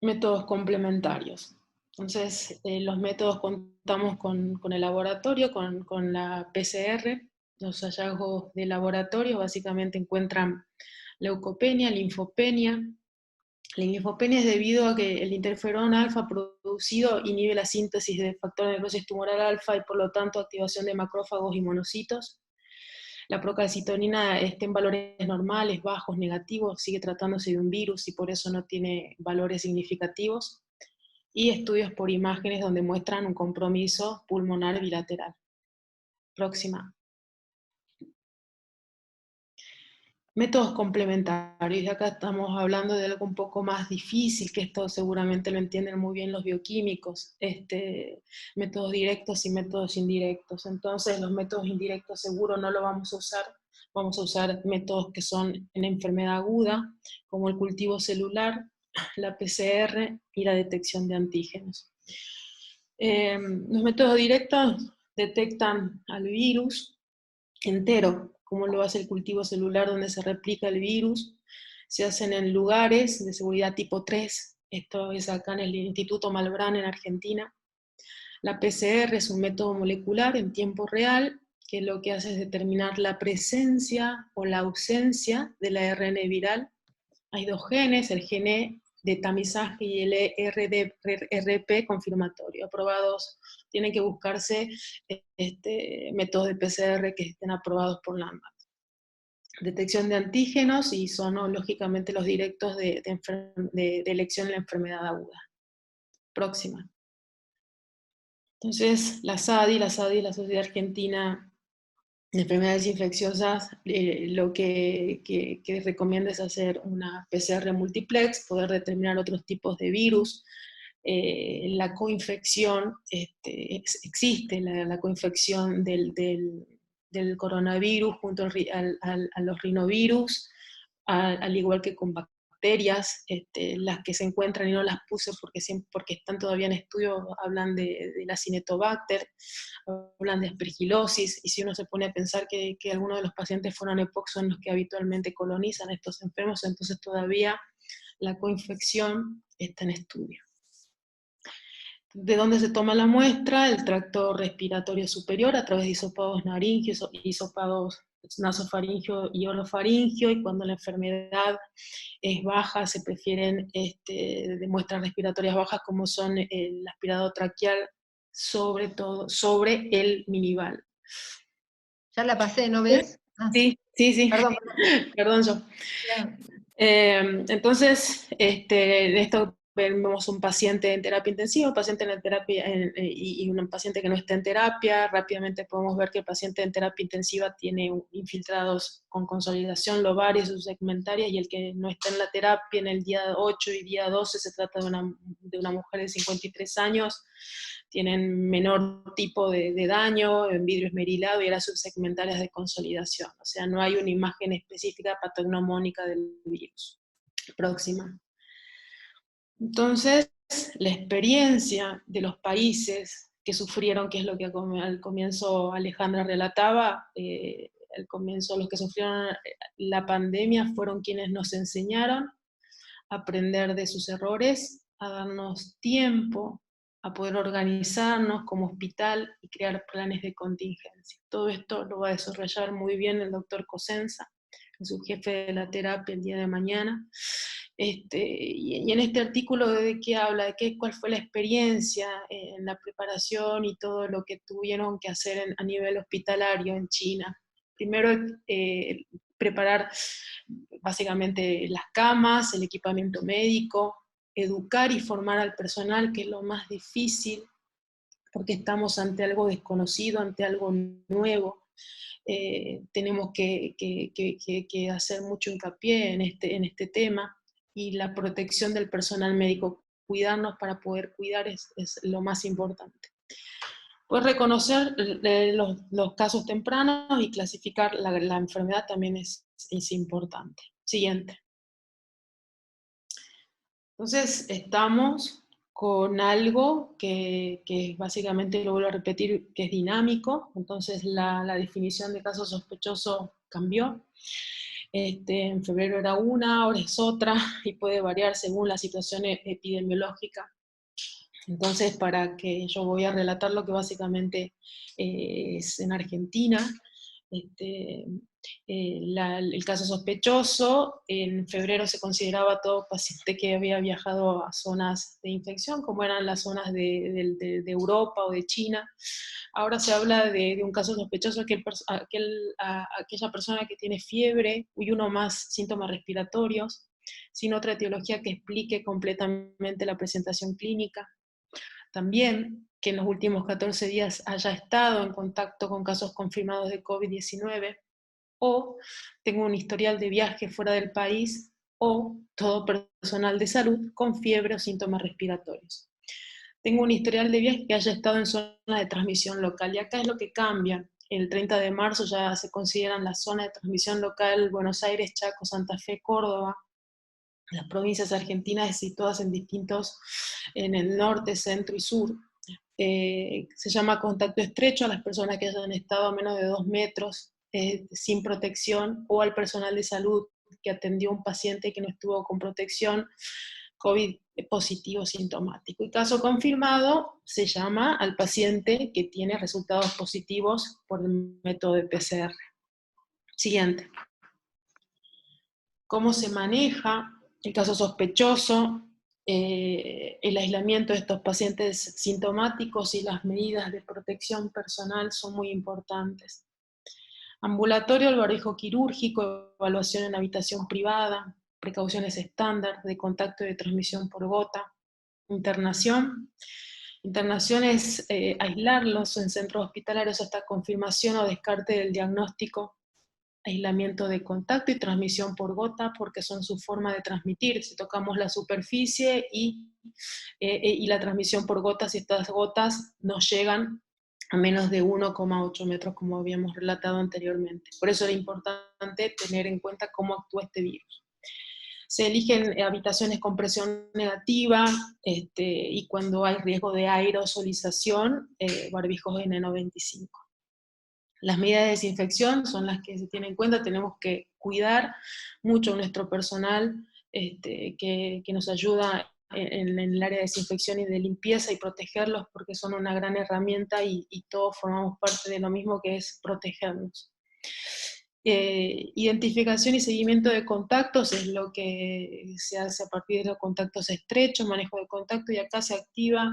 Speaker 4: Métodos complementarios. Entonces, los métodos contamos con el laboratorio, con la PCR. Los hallazgos de laboratorio básicamente encuentran leucopenia, linfopenia. La linfopenia es debido a que el interferón alfa producido inhibe la síntesis de factor de necrosis tumoral alfa y por lo tanto activación de macrófagos y monocitos. La procalcitonina está en valores normales, bajos, negativos, sigue tratándose de un virus y por eso no tiene valores significativos. Y estudios por imágenes donde muestran un compromiso pulmonar bilateral. Próxima. Métodos complementarios, y acá estamos hablando de algo un poco más difícil, que esto seguramente lo entienden muy bien los bioquímicos, métodos directos y métodos indirectos. Entonces los métodos indirectos seguro no lo vamos a usar métodos que son en enfermedad aguda, como el cultivo celular, la PCR y la detección de antígenos. Los métodos directos detectan al virus entero, como lo hace el cultivo celular donde se replica el virus. Se hacen en lugares de seguridad tipo 3, esto es acá en el Instituto Malbrán en Argentina. La PCR es un método molecular en tiempo real, que lo que hace es determinar la presencia o la ausencia del ARN viral. Hay dos genes, el gen de tamizaje y el RP confirmatorio. Aprobados, tienen que buscarse métodos de PCR que estén aprobados por la ANMAT. Detección de antígenos y son lógicamente los directos de elección en la enfermedad aguda. Próxima. Entonces, la SADI, la Sociedad Argentina de Enfermedades Infecciosas, lo que recomienda es hacer una PCR multiplex, poder determinar otros tipos de virus. La coinfección, existe la coinfección del coronavirus junto a los rinovirus, al igual que con bacterias, las que se encuentran y no las puse porque están todavía en estudio, hablan de la Cinetobacter, hablan de aspergilosis, y si uno se pone a pensar que algunos de los pacientes fueron EPOC son los que habitualmente colonizan estos enfermos, entonces todavía la coinfección está en estudio. ¿De dónde se toma la muestra? El tracto respiratorio superior a través de hisopados naringios, hisopados nasofaringio y orofaringio, y cuando la enfermedad es baja se prefieren de muestras respiratorias bajas como son el aspirado traqueal, sobre el minival.
Speaker 3: Ya la pasé, ¿no ves?
Speaker 4: Sí. Perdón yo. Entonces, esto vemos un paciente en terapia intensiva, un paciente en terapia y un paciente que no está en terapia. Rápidamente podemos ver que el paciente en terapia intensiva tiene infiltrados con consolidación lobaria subsegmentaria, y el que no está en la terapia en el día 8 y día 12 se trata de una mujer de 53 años, tienen menor tipo de daño, en vidrio esmerilado y eras subsegmentarias de consolidación. O sea, no hay una imagen específica patognomónica del virus. Próxima. Entonces, la experiencia de los países que sufrieron, que es lo que al comienzo Alejandra relataba, al comienzo los que sufrieron la pandemia fueron quienes nos enseñaron a aprender de sus errores, a darnos tiempo, a poder organizarnos como hospital y crear planes de contingencia. Todo esto lo va a desarrollar muy bien el doctor Cosenza, su jefe de la terapia el día de mañana. Y en este artículo de qué habla, cuál fue la experiencia en la preparación y todo lo que tuvieron que hacer a nivel hospitalario en China. Primero, preparar básicamente las camas, el equipamiento médico, educar y formar al personal, que es lo más difícil, porque estamos ante algo desconocido, ante algo nuevo. Tenemos que hacer mucho hincapié en este tema, y la protección del personal médico, cuidarnos para poder cuidar es lo más importante. Pues reconocer los casos tempranos y clasificar la enfermedad también es importante. Siguiente. Entonces estamos con algo que básicamente, lo vuelvo a repetir, que es dinámico. Entonces la definición de caso sospechoso cambió. En febrero era una, ahora es otra, y puede variar según la situación epidemiológica. Entonces, yo voy a relatar lo que básicamente es en Argentina. El caso sospechoso, en febrero se consideraba todo paciente que había viajado a zonas de infección, como eran las zonas de Europa o de China. Ahora se habla de un caso sospechoso, aquella persona que tiene fiebre y uno más síntomas respiratorios, sin otra etiología que explique completamente la presentación clínica. También que en los últimos 14 días haya estado en contacto con casos confirmados de COVID-19, o tengo un historial de viaje fuera del país, o todo personal de salud con fiebre o síntomas respiratorios. Tengo un historial de viaje que haya estado en zona de transmisión local, y acá es lo que cambia. El 30 de marzo ya se consideran las zonas de transmisión local Buenos Aires, Chaco, Santa Fe, Córdoba, las provincias argentinas situadas en el norte, centro y sur. Se llama contacto estrecho a las personas que hayan estado a menos de 2 metros sin protección, o al personal de salud que atendió a un paciente que no estuvo con protección, COVID positivo sintomático. Y caso confirmado se llama al paciente que tiene resultados positivos por el método de PCR. Siguiente. ¿Cómo se maneja el caso sospechoso? El aislamiento de estos pacientes sintomáticos y las medidas de protección personal son muy importantes. Ambulatorio, el barbijo quirúrgico, evaluación en habitación privada, precauciones estándar de contacto y de transmisión por gota. Internación. Internación es aislarlos en centros hospitalarios hasta confirmación o descarte del diagnóstico. Aislamiento de contacto y transmisión por gota, porque son su forma de transmitir. Si tocamos la superficie y la transmisión por gotas, si estas gotas nos llegan a menos de 1,8 metros, como habíamos relatado anteriormente. Por eso era importante tener en cuenta cómo actúa este virus. Se eligen habitaciones con presión negativa, y cuando hay riesgo de aerosolización, barbijos N95. Las medidas de desinfección son las que se tienen en cuenta. Tenemos que cuidar mucho a nuestro personal que nos ayuda en el área de desinfección y de limpieza, y protegerlos, porque son una gran herramienta, y todos formamos parte de lo mismo, que es protegernos. Identificación y seguimiento de contactos es lo que se hace a partir de los contactos estrechos, manejo de contacto, y acá se activa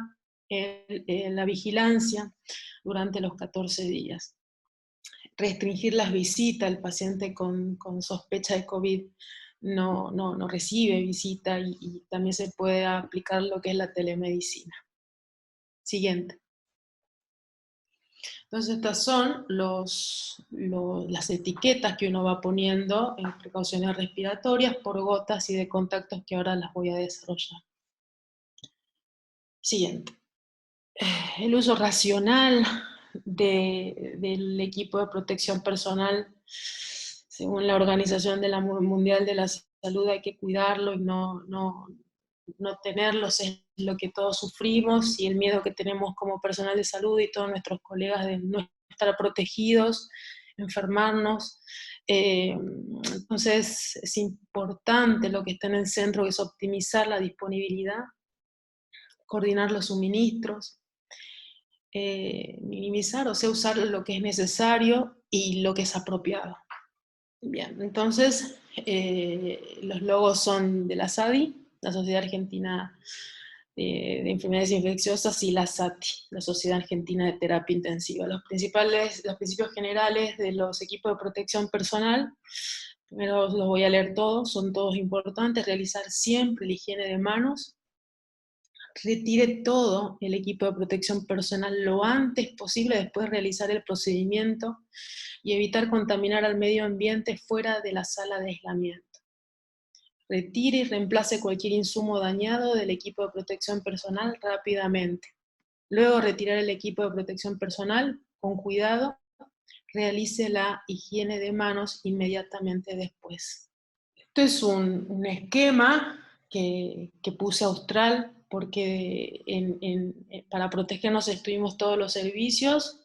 Speaker 4: la vigilancia durante los 14 días. Restringir las visitas. El paciente con sospecha de COVID no recibe visita, y también se puede aplicar lo que es la telemedicina. Siguiente. Entonces estas son las etiquetas que uno va poniendo en precauciones respiratorias por gotas y de contactos, que ahora las voy a desarrollar. Siguiente. El uso racional del equipo de protección personal, según la Organización Mundial de la Salud, hay que cuidarlo y no no tenerlos es lo que todos sufrimos, y el miedo que tenemos como personal de salud y todos nuestros colegas de no estar protegidos, enfermarnos. Entonces es importante lo que está en el centro, que es optimizar la disponibilidad, coordinar los suministros, minimizar, o sea, usar lo que es necesario y lo que es apropiado. Bien, entonces los logos son de la SADI, la Sociedad Argentina de Enfermedades Infecciosas, y la SATI, la Sociedad Argentina de Terapia Intensiva. Los principios generales de los equipos de protección personal, primero los voy a leer todos, son todos importantes: realizar siempre la higiene de manos, retire todo el equipo de protección personal lo antes posible después de realizar el procedimiento, y evitar contaminar al medio ambiente fuera de la sala de aislamiento. Retire y reemplace cualquier insumo dañado del equipo de protección personal rápidamente. Luego retirar el equipo de protección personal con cuidado. Realice la higiene de manos inmediatamente después. Esto es un esquema que puse austral porque para protegernos estuvimos todos los servicios,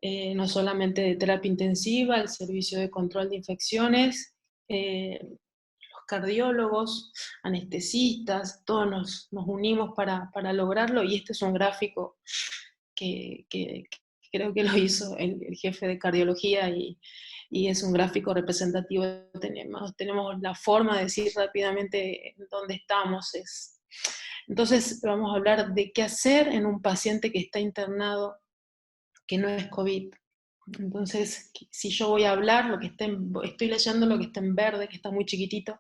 Speaker 4: no solamente de terapia intensiva, el servicio de control de infecciones, los cardiólogos, anestesistas, todos nos unimos para lograrlo, y este es un gráfico que creo que lo hizo el jefe de cardiología, y es un gráfico representativo. Tenemos la forma de decir rápidamente dónde estamos. Entonces vamos a hablar de qué hacer en un paciente que está internado, que no es COVID. Entonces, si yo voy a hablar, estoy leyendo lo que está en verde, que está muy chiquitito,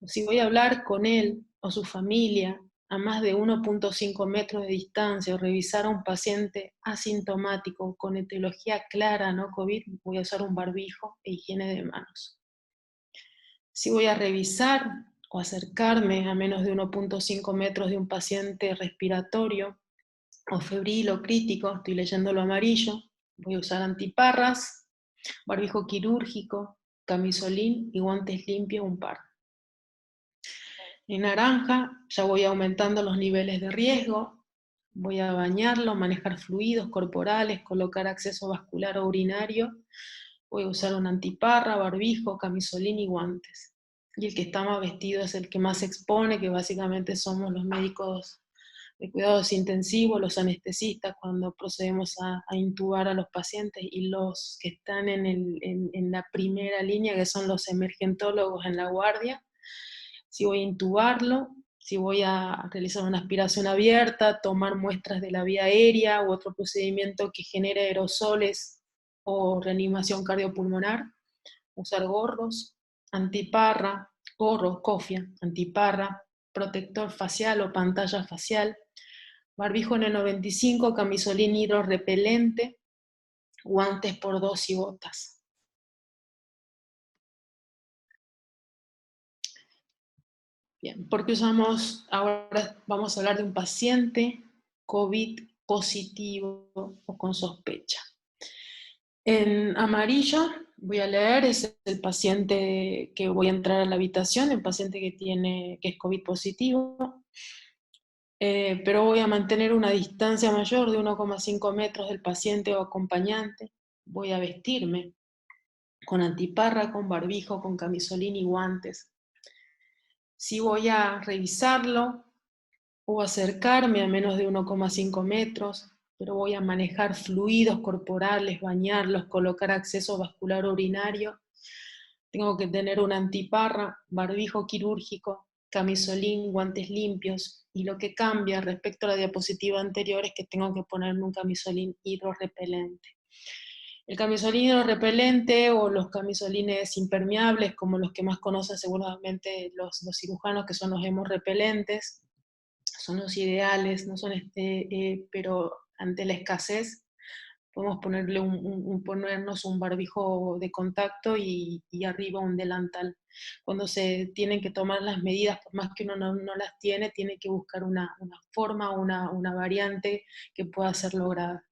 Speaker 4: si voy a hablar con él o su familia a más de 1.5 metros de distancia, o revisar a un paciente asintomático con etiología clara, no COVID, voy a usar un barbijo e higiene de manos. Si voy a revisar o acercarme a menos de 1.5 metros de un paciente respiratorio o febril o crítico, estoy leyendo lo amarillo, voy a usar antiparras, barbijo quirúrgico, camisolín y guantes limpios, un par. En naranja ya voy aumentando los niveles de riesgo, voy a bañarlo, manejar fluidos corporales, colocar acceso vascular o urinario, voy a usar una antiparra, barbijo, camisolín y guantes. Y el que está más vestido es el que más se expone, que básicamente somos los médicos de cuidados intensivos, los anestesistas, cuando procedemos a intubar a los pacientes, y los que están en la primera línea, que son los emergentólogos en la guardia. Si voy a intubarlo, si voy a realizar una aspiración abierta, tomar muestras de la vía aérea u otro procedimiento que genere aerosoles o reanimación cardiopulmonar, usar gorros, antiparra, gorro, cofia, antiparra, protector facial o pantalla facial, barbijo N95, camisolín hidrorrepelente, guantes por 2 y botas. Bien, porque ahora vamos a hablar de un paciente COVID positivo o con sospecha. En amarillo voy a leer, es el paciente que voy a entrar a la habitación, el paciente que es COVID positivo, pero voy a mantener una distancia mayor de 1,5 metros del paciente o acompañante. Voy a vestirme con antiparra, con barbijo, con camisolín y guantes. Si voy a revisarlo o acercarme a menos de 1,5 metros, pero voy a manejar fluidos corporales, bañarlos, colocar acceso vascular urinario, tengo que tener una antiparra, barbijo quirúrgico, camisolín, guantes limpios, y lo que cambia respecto a la diapositiva anterior es que tengo que ponerme un camisolín hidrorrepelente. El camisolín hidrorrepelente o los camisolines impermeables, como los que más conocen seguramente los cirujanos, que son los hemorrepelentes, son los ideales, no son pero ante la escasez podemos ponernos un barbijo de contacto y arriba un delantal. Cuando se tienen que tomar las medidas, por más que uno no las tiene que buscar una forma, una variante que pueda ser lograda.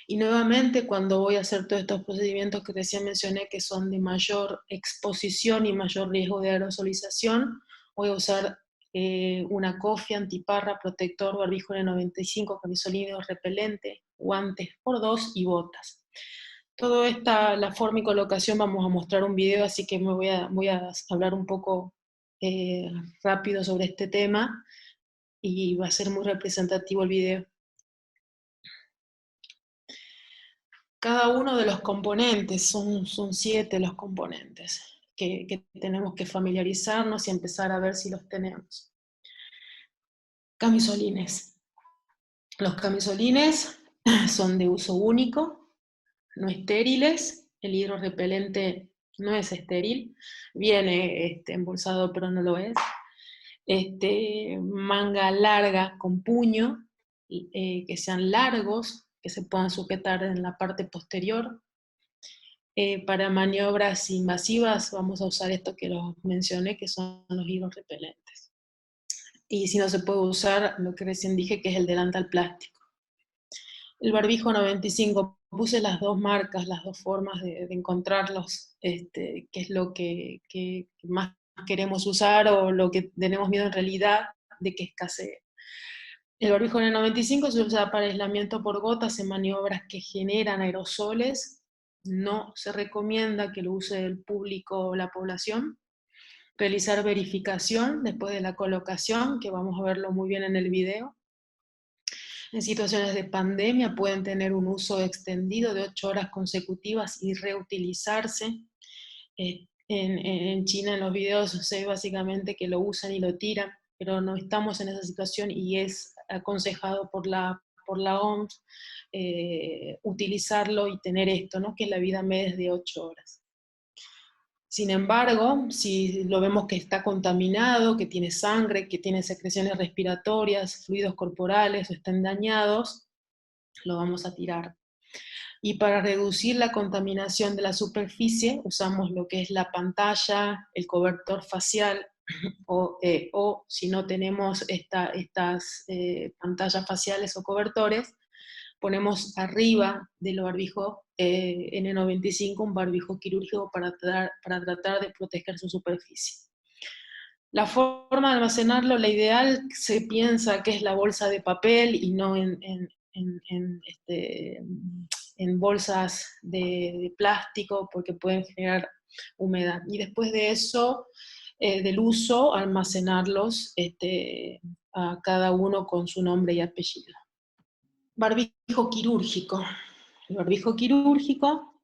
Speaker 4: Y nuevamente, cuando voy a hacer todos estos procedimientos que recién mencioné, que son de mayor exposición y mayor riesgo de aerosolización, voy a usar una cofia, antiparra, protector, barbijo N95, camisolino repelente, guantes por 2 y botas. Toda la forma y colocación vamos a mostrar un video, así que voy a hablar un poco rápido sobre este tema, y va a ser muy representativo el video. Cada uno de los componentes, son 7 los componentes, que tenemos que familiarizarnos y empezar a ver si los tenemos. Camisolines. Los camisolines son de uso único, no estériles, el hidrorrepelente no es estéril, viene embolsado pero no lo es. Manga larga con puño, que sean largos, que se puedan sujetar en la parte posterior. Para maniobras invasivas vamos a usar esto que los mencioné, que son los hidrorrepelentes. Y si no se puede usar, lo que recién dije, que es el delantal plástico. El barbijo 95, puse las 2 marcas, las 2 formas de encontrarlos, qué es lo que más queremos usar o lo que tenemos miedo en realidad de que escasee. El barbijo N95 se usa para aislamiento por gotas en maniobras que generan aerosoles. No se recomienda que lo use el público o la población. Realizar verificación después de la colocación, que vamos a verlo muy bien en el video. En situaciones de pandemia pueden tener un uso extendido de 8 horas consecutivas y reutilizarse. En China, en los videos, se ve básicamente que lo usan y lo tiran, pero no estamos en esa situación y es aconsejado por la OMS utilizarlo y tener esto, ¿no? Que es la vida media de 8 horas. Sin embargo, si lo vemos que está contaminado, que tiene sangre, que tiene secreciones respiratorias, fluidos corporales o están dañados, lo vamos a tirar. Y para reducir la contaminación de la superficie, usamos lo que es la pantalla, el cobertor facial, o si no tenemos estas pantallas faciales o cobertores, ponemos arriba del barbijo N95 un barbijo quirúrgico para tratar de proteger su superficie. La forma de almacenarlo, la ideal, se piensa que es la bolsa de papel y no en bolsas de plástico, porque pueden generar humedad. Y después de eso, del uso, almacenarlos a cada uno con su nombre y apellido. Barbijo quirúrgico. El barbijo quirúrgico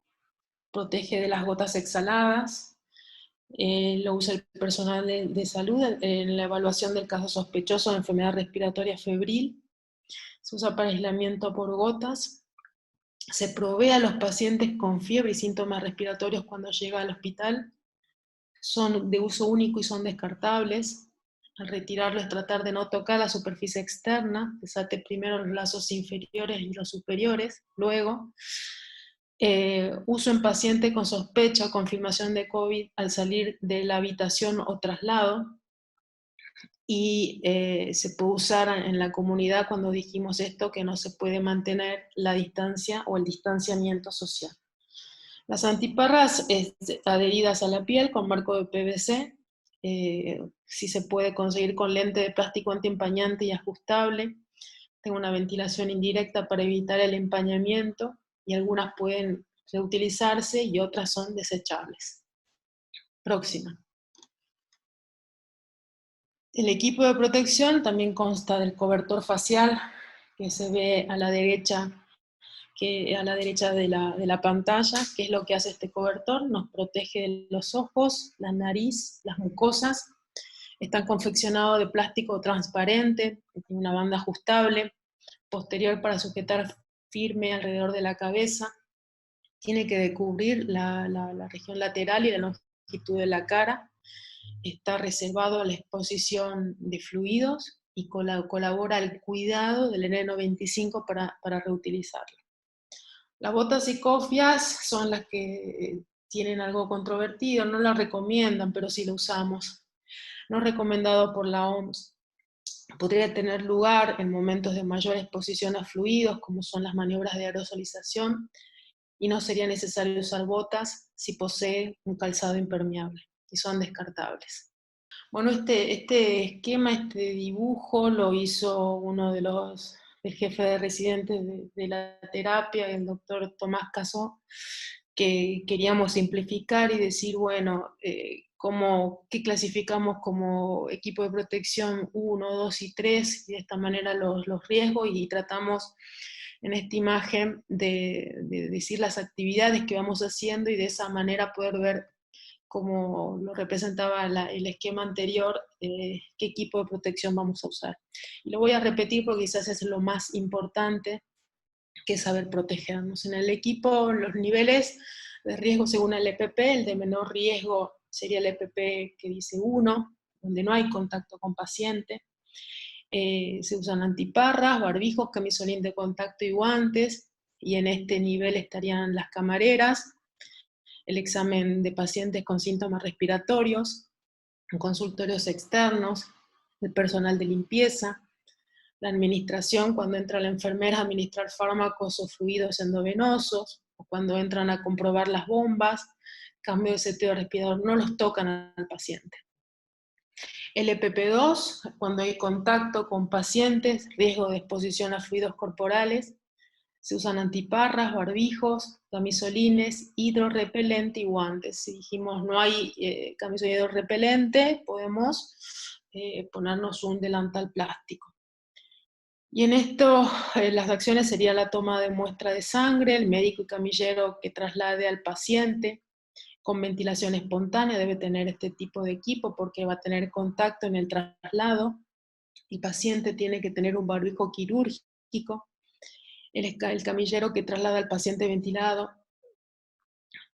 Speaker 4: protege de las gotas exhaladas, lo usa el personal de salud en la evaluación del caso sospechoso de enfermedad respiratoria febril, se usa para aislamiento por gotas, se provee a los pacientes con fiebre y síntomas respiratorios cuando llega al hospital, son de uso único y son descartables. Al retirarlo es tratar de no tocar la superficie externa, desate primero los lazos inferiores y los superiores, luego uso en paciente con sospecha o confirmación de COVID al salir de la habitación o traslado, y se puede usar en la comunidad cuando dijimos esto, que no se puede mantener la distancia o el distanciamiento social. Las antiparras adheridas a la piel con marco de PVC, si se puede conseguir con lente de plástico antiempañante y ajustable. Tengo una ventilación indirecta para evitar el empañamiento, y algunas pueden reutilizarse y otras son desechables. Próxima. El equipo de protección también consta del cobertor facial, que se ve a la derecha, de la pantalla. ¿Qué es lo que hace este cobertor? Nos protege de los ojos, la nariz, las mucosas. Están confeccionados de plástico transparente, que tiene una banda ajustable, posterior para sujetar firme alrededor de la cabeza. Tiene que cubrir la región lateral y la longitud de la cara. Está reservado a la exposición de fluidos y colabora al cuidado del N95 para reutilizarlo. Las botas y cofias son las que tienen algo controvertido, no las recomiendan, pero sí lo usamos. No recomendado por la OMS. Podría tener lugar en momentos de mayor exposición a fluidos, como son las maniobras de aerosolización, y no sería necesario usar botas si posee un calzado impermeable, y son descartables. Bueno, este esquema, este dibujo lo hizo uno de el jefe de residentes de la terapia, el doctor Tomás Casó, que queríamos simplificar y decir, bueno, qué clasificamos como equipo de protección 1, 2 y 3, y de esta manera los riesgos, y tratamos en esta imagen de decir las actividades que vamos haciendo y de esa manera poder ver, como lo representaba el esquema anterior, qué equipo de protección vamos a usar. Y lo voy a repetir porque quizás es lo más importante, que es saber protegernos. En el equipo, los niveles de riesgo según el EPP, el de menor riesgo sería el EPP que dice 1, donde no hay contacto con paciente. Se usan antiparras, barbijos, camisolín de contacto y guantes, y en este nivel estarían las camareras, el examen de pacientes con síntomas respiratorios, consultorios externos, el personal de limpieza, la administración, cuando entra la enfermera a administrar fármacos o fluidos endovenosos, o cuando entran a comprobar las bombas, cambio de seteo respirador, no los tocan al paciente. El EPP2, cuando hay contacto con pacientes, riesgo de exposición a fluidos corporales, se usan antiparras, barbijos, camisolines, hidrorrepelente y guantes. Si dijimos no hay camisolín hidrorrepelente, podemos ponernos un delantal plástico. Y en esto las acciones serían la toma de muestra de sangre, el médico y camillero que traslade al paciente con ventilación espontánea, debe tener este tipo de equipo porque va a tener contacto en el traslado. El paciente tiene que tener un barbijo quirúrgico, el camillero que traslada al paciente ventilado,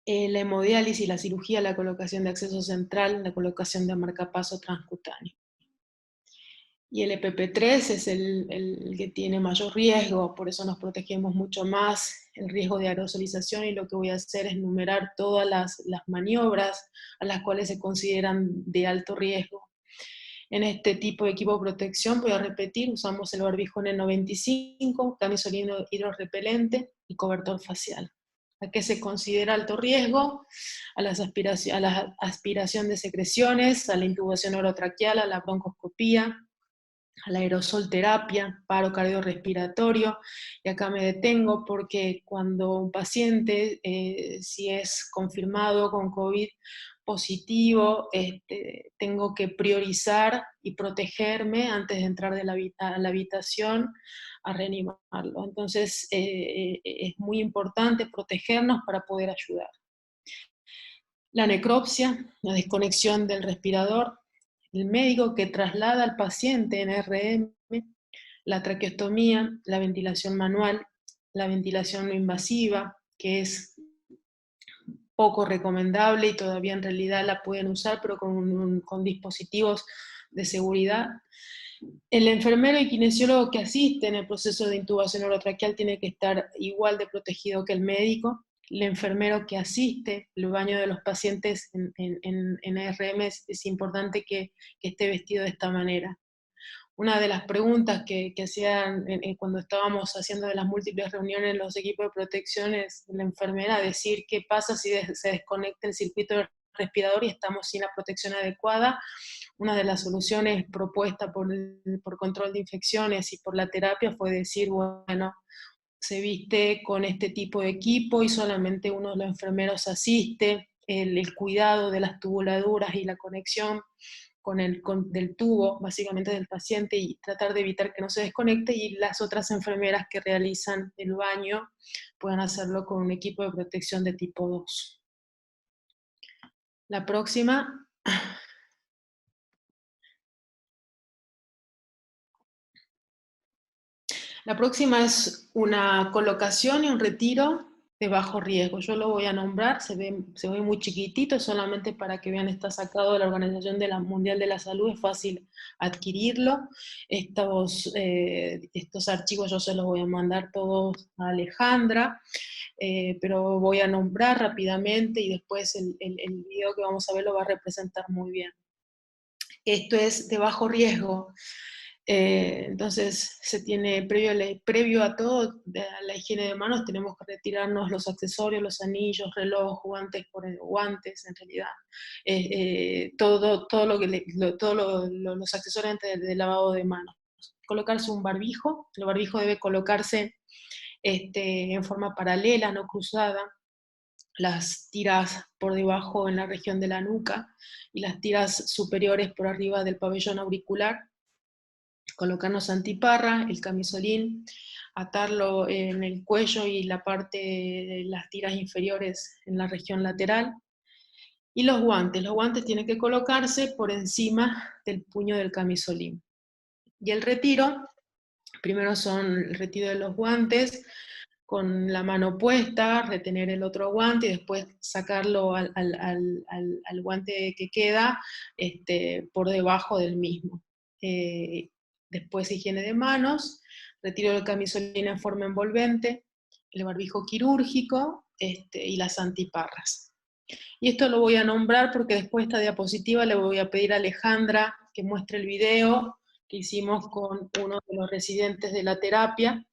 Speaker 4: la hemodiálisis, la cirugía, la colocación de acceso central, la colocación de marcapaso transcutáneo. Y el EPP3 es el que tiene mayor riesgo, por eso nos protegemos mucho más, el riesgo de aerosolización, y lo que voy a hacer es numerar todas las maniobras a las cuales se consideran de alto riesgo. En este tipo de equipo de protección, voy a repetir, usamos el barbijo N95, camisolín hidrorrepelente y cobertor facial. ¿A qué se considera alto riesgo? A la aspiración de secreciones, a la intubación orotraqueal, a la broncoscopía, a la aerosol terapia, paro cardiorrespiratorio, y acá me detengo porque cuando un paciente, si es confirmado con COVID positivo, tengo que priorizar y protegerme antes de entrar a la habitación a reanimarlo. Entonces es muy importante protegernos para poder ayudar. La necropsia, la desconexión del respirador, el médico que traslada al paciente en RM, la traqueostomía, la ventilación manual, la ventilación no invasiva, que es poco recomendable y todavía en realidad la pueden usar, pero con dispositivos de seguridad. El enfermero y kinesiólogo que asiste en el proceso de intubación orotraqueal tiene que estar igual de protegido que el médico. El enfermero que asiste el baño de los pacientes en ARM es importante que esté vestido de esta manera. Una de las preguntas que hacían cuando estábamos haciendo de las múltiples reuniones en los equipos de protección es la enfermera decir qué pasa si se desconecta el circuito del respirador y estamos sin la protección adecuada. Una de las soluciones propuestas por control de infecciones y por la terapia fue decir, bueno, se viste con este tipo de equipo y solamente uno de los enfermeros asiste, el cuidado de las tubuladuras y la conexión del tubo, básicamente del paciente, y tratar de evitar que no se desconecte, y las otras enfermeras que realizan el baño puedan hacerlo con un equipo de protección de tipo 2. La próxima. La próxima es una colocación y un retiro de bajo riesgo. Yo lo voy a nombrar, se ve muy chiquitito, solamente para que vean, está sacado de la Organización Mundial de la Salud, es fácil adquirirlo. Estos archivos yo se los voy a mandar todos a Alejandra, pero voy a nombrar rápidamente y después el video que vamos a ver lo va a representar muy bien. Esto es de bajo riesgo. Entonces se tiene, previo a todo, a la higiene de manos, tenemos que retirarnos los accesorios, los anillos, reloj, guantes, guantes en realidad, todo lo que los accesorios antes del lavado de manos. Colocarse un barbijo, el barbijo debe colocarse en forma paralela, no cruzada, las tiras por debajo en la región de la nuca y las tiras superiores por arriba del pabellón auricular. Colocarnos antiparra, el camisolín, atarlo en el cuello y la parte de las tiras inferiores en la región lateral. Y los guantes tienen que colocarse por encima del puño del camisolín. Y el retiro, primero son el retiro de los guantes, con la mano puesta, retener el otro guante y después sacarlo al guante que queda por debajo del mismo. Después higiene de manos, retiro del camisolín en forma envolvente, el barbijo quirúrgico y las antiparras. Y esto lo voy a nombrar porque después de esta diapositiva le voy a pedir a Alejandra que muestre el video que hicimos con uno de los residentes de la terapia,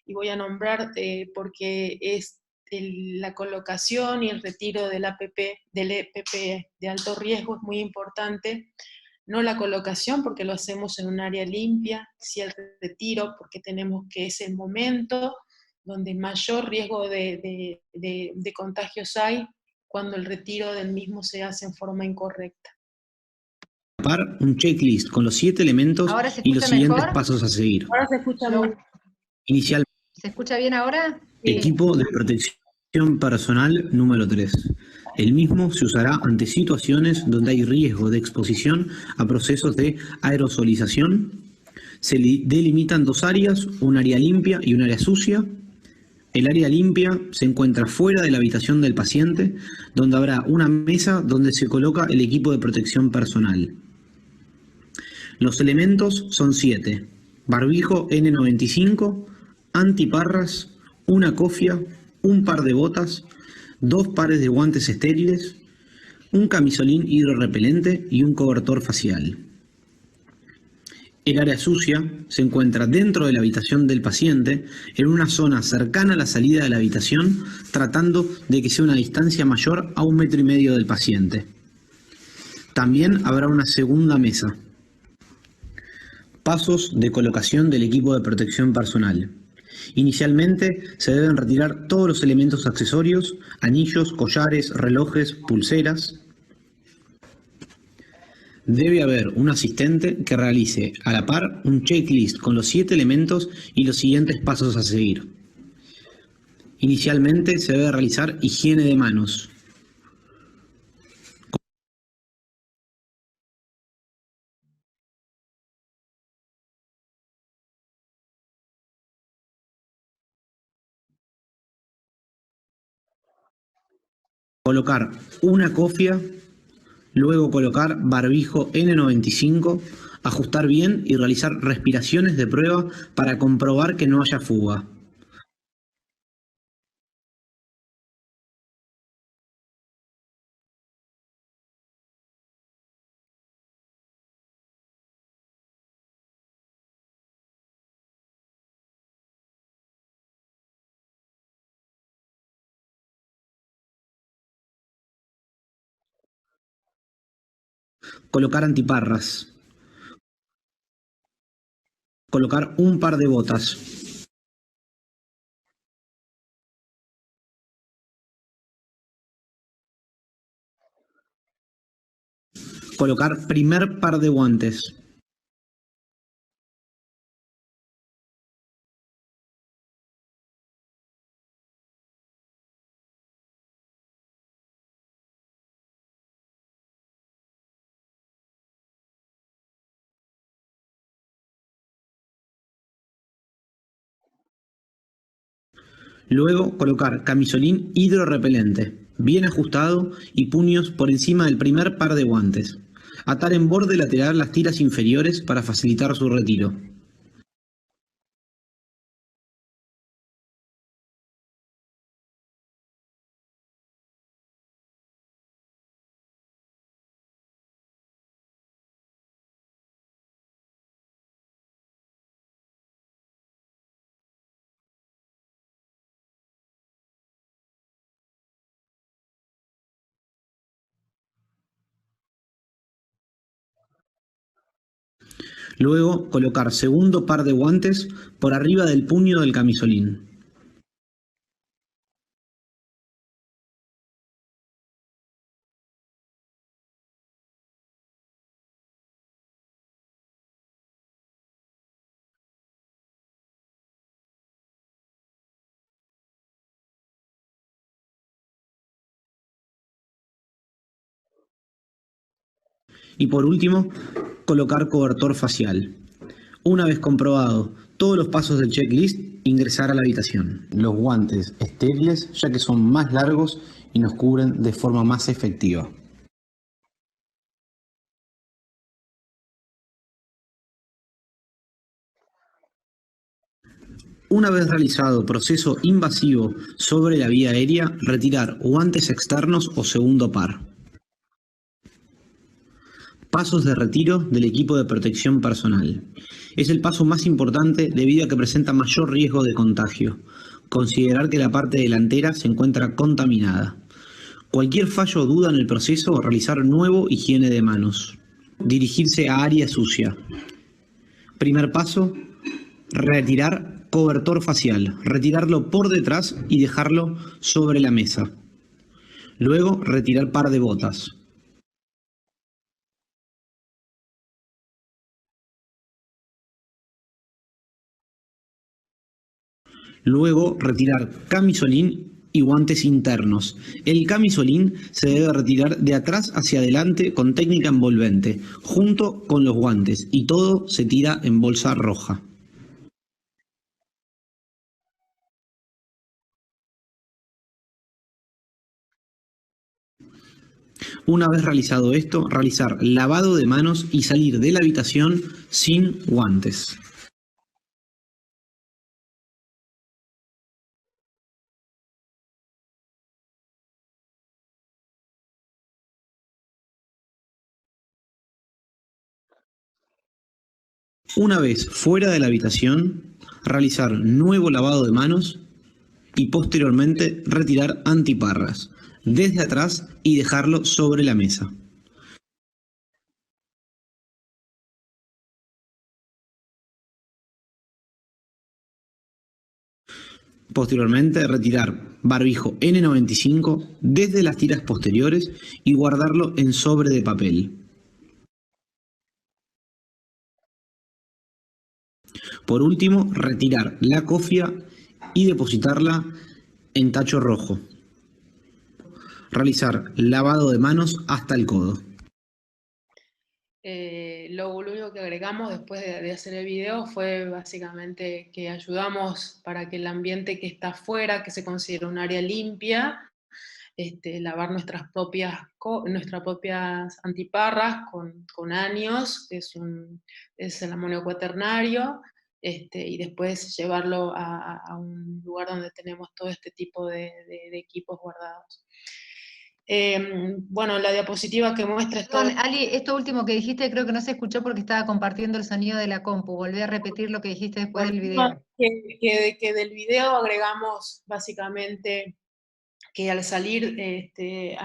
Speaker 4: y voy a nombrar porque es la colocación y el retiro del EPP de alto riesgo es muy importante, no la colocación porque lo hacemos en un área limpia, sí el retiro porque tenemos que es el momento donde mayor riesgo de contagios hay, cuando el retiro del mismo se hace en forma incorrecta.
Speaker 5: Un checklist con los 7 elementos
Speaker 3: ¿Ahora se
Speaker 5: y los
Speaker 3: escucha
Speaker 5: siguientes
Speaker 3: mejor?
Speaker 5: pasos a seguir.
Speaker 4: Ahora se escucha bien.
Speaker 5: Inicial.
Speaker 3: ¿Se escucha bien ahora?
Speaker 5: Equipo de protección personal número 3. El mismo se usará ante situaciones donde hay riesgo de exposición a procesos de aerosolización. Se delimitan 2 áreas, un área limpia y un área sucia. El área limpia se encuentra fuera de la habitación del paciente, donde habrá una mesa donde se coloca el equipo de protección personal. Los elementos son 7. Barbijo N95, antiparras, una cofia, un par de botas, 2 pares de guantes estériles, un camisolín hidrorrepelente y un cobertor facial. El área sucia se encuentra dentro de la habitación del paciente, en una zona cercana a la salida de la habitación, tratando de que sea una distancia mayor a 1,5 metros del paciente. También habrá una segunda mesa. Pasos de colocación del equipo de protección personal. Inicialmente se deben retirar todos los elementos accesorios, anillos, collares, relojes, pulseras. Debe haber un asistente que realice a la par un checklist con los 7 elementos y los siguientes pasos a seguir. Inicialmente se debe realizar higiene de manos. Colocar una cofia, luego colocar barbijo N95, ajustar bien y realizar respiraciones de prueba para comprobar que no haya fuga. Colocar antiparras. Colocar un par de botas. Colocar primer par de guantes. Luego colocar camisolín hidrorrepelente, bien ajustado y puños por encima del primer par de guantes. Atar en borde lateral las tiras inferiores para facilitar su retiro. Luego, colocar segundo par de guantes por arriba del puño del camisolín. Y por último, colocar cobertor facial. Una vez comprobado todos los pasos del checklist, ingresar a la habitación. Los guantes estériles, ya que son más largos y nos cubren de forma más efectiva. Una vez realizado proceso invasivo sobre la vía aérea, retirar guantes externos o segundo par. Pasos de retiro del equipo de protección personal. Es el paso más importante debido a que presenta mayor riesgo de contagio. Considerar que la parte delantera se encuentra contaminada. Cualquier fallo o duda en el proceso, realizar nuevo higiene de manos. Dirigirse a área sucia. Primer paso, retirar cobertor facial. Retirarlo por detrás y dejarlo sobre la mesa. Luego, retirar par de botas. Luego, retirar camisolín y guantes internos. El camisolín se debe retirar de atrás hacia adelante con técnica envolvente, junto con los guantes, y todo se tira en bolsa roja. Una vez realizado esto, realizar lavado de manos y salir de la habitación sin guantes. Una vez fuera de la habitación, realizar nuevo lavado de manos y posteriormente retirar antiparras desde atrás y dejarlo sobre la mesa. Posteriormente, retirar barbijo N95 desde las tiras posteriores y guardarlo en sobre de papel. Por último, retirar la cofia y depositarla en tacho rojo. Realizar lavado de manos hasta el codo.
Speaker 4: Lo único que agregamos después de hacer el video fue básicamente que ayudamos para que el ambiente que está afuera, que se considera un área limpia, lavar nuestras propias antiparras con anios, que es el amonio cuaternario, y después llevarlo a un lugar donde tenemos todo este tipo de equipos guardados. Bueno, la diapositiva que muestra esto.
Speaker 3: Perdón, Ali, esto último que dijiste creo que no se escuchó porque estaba compartiendo el sonido de la compu. Volví a repetir lo que dijiste después del video.
Speaker 4: Que del video agregamos básicamente que al salir de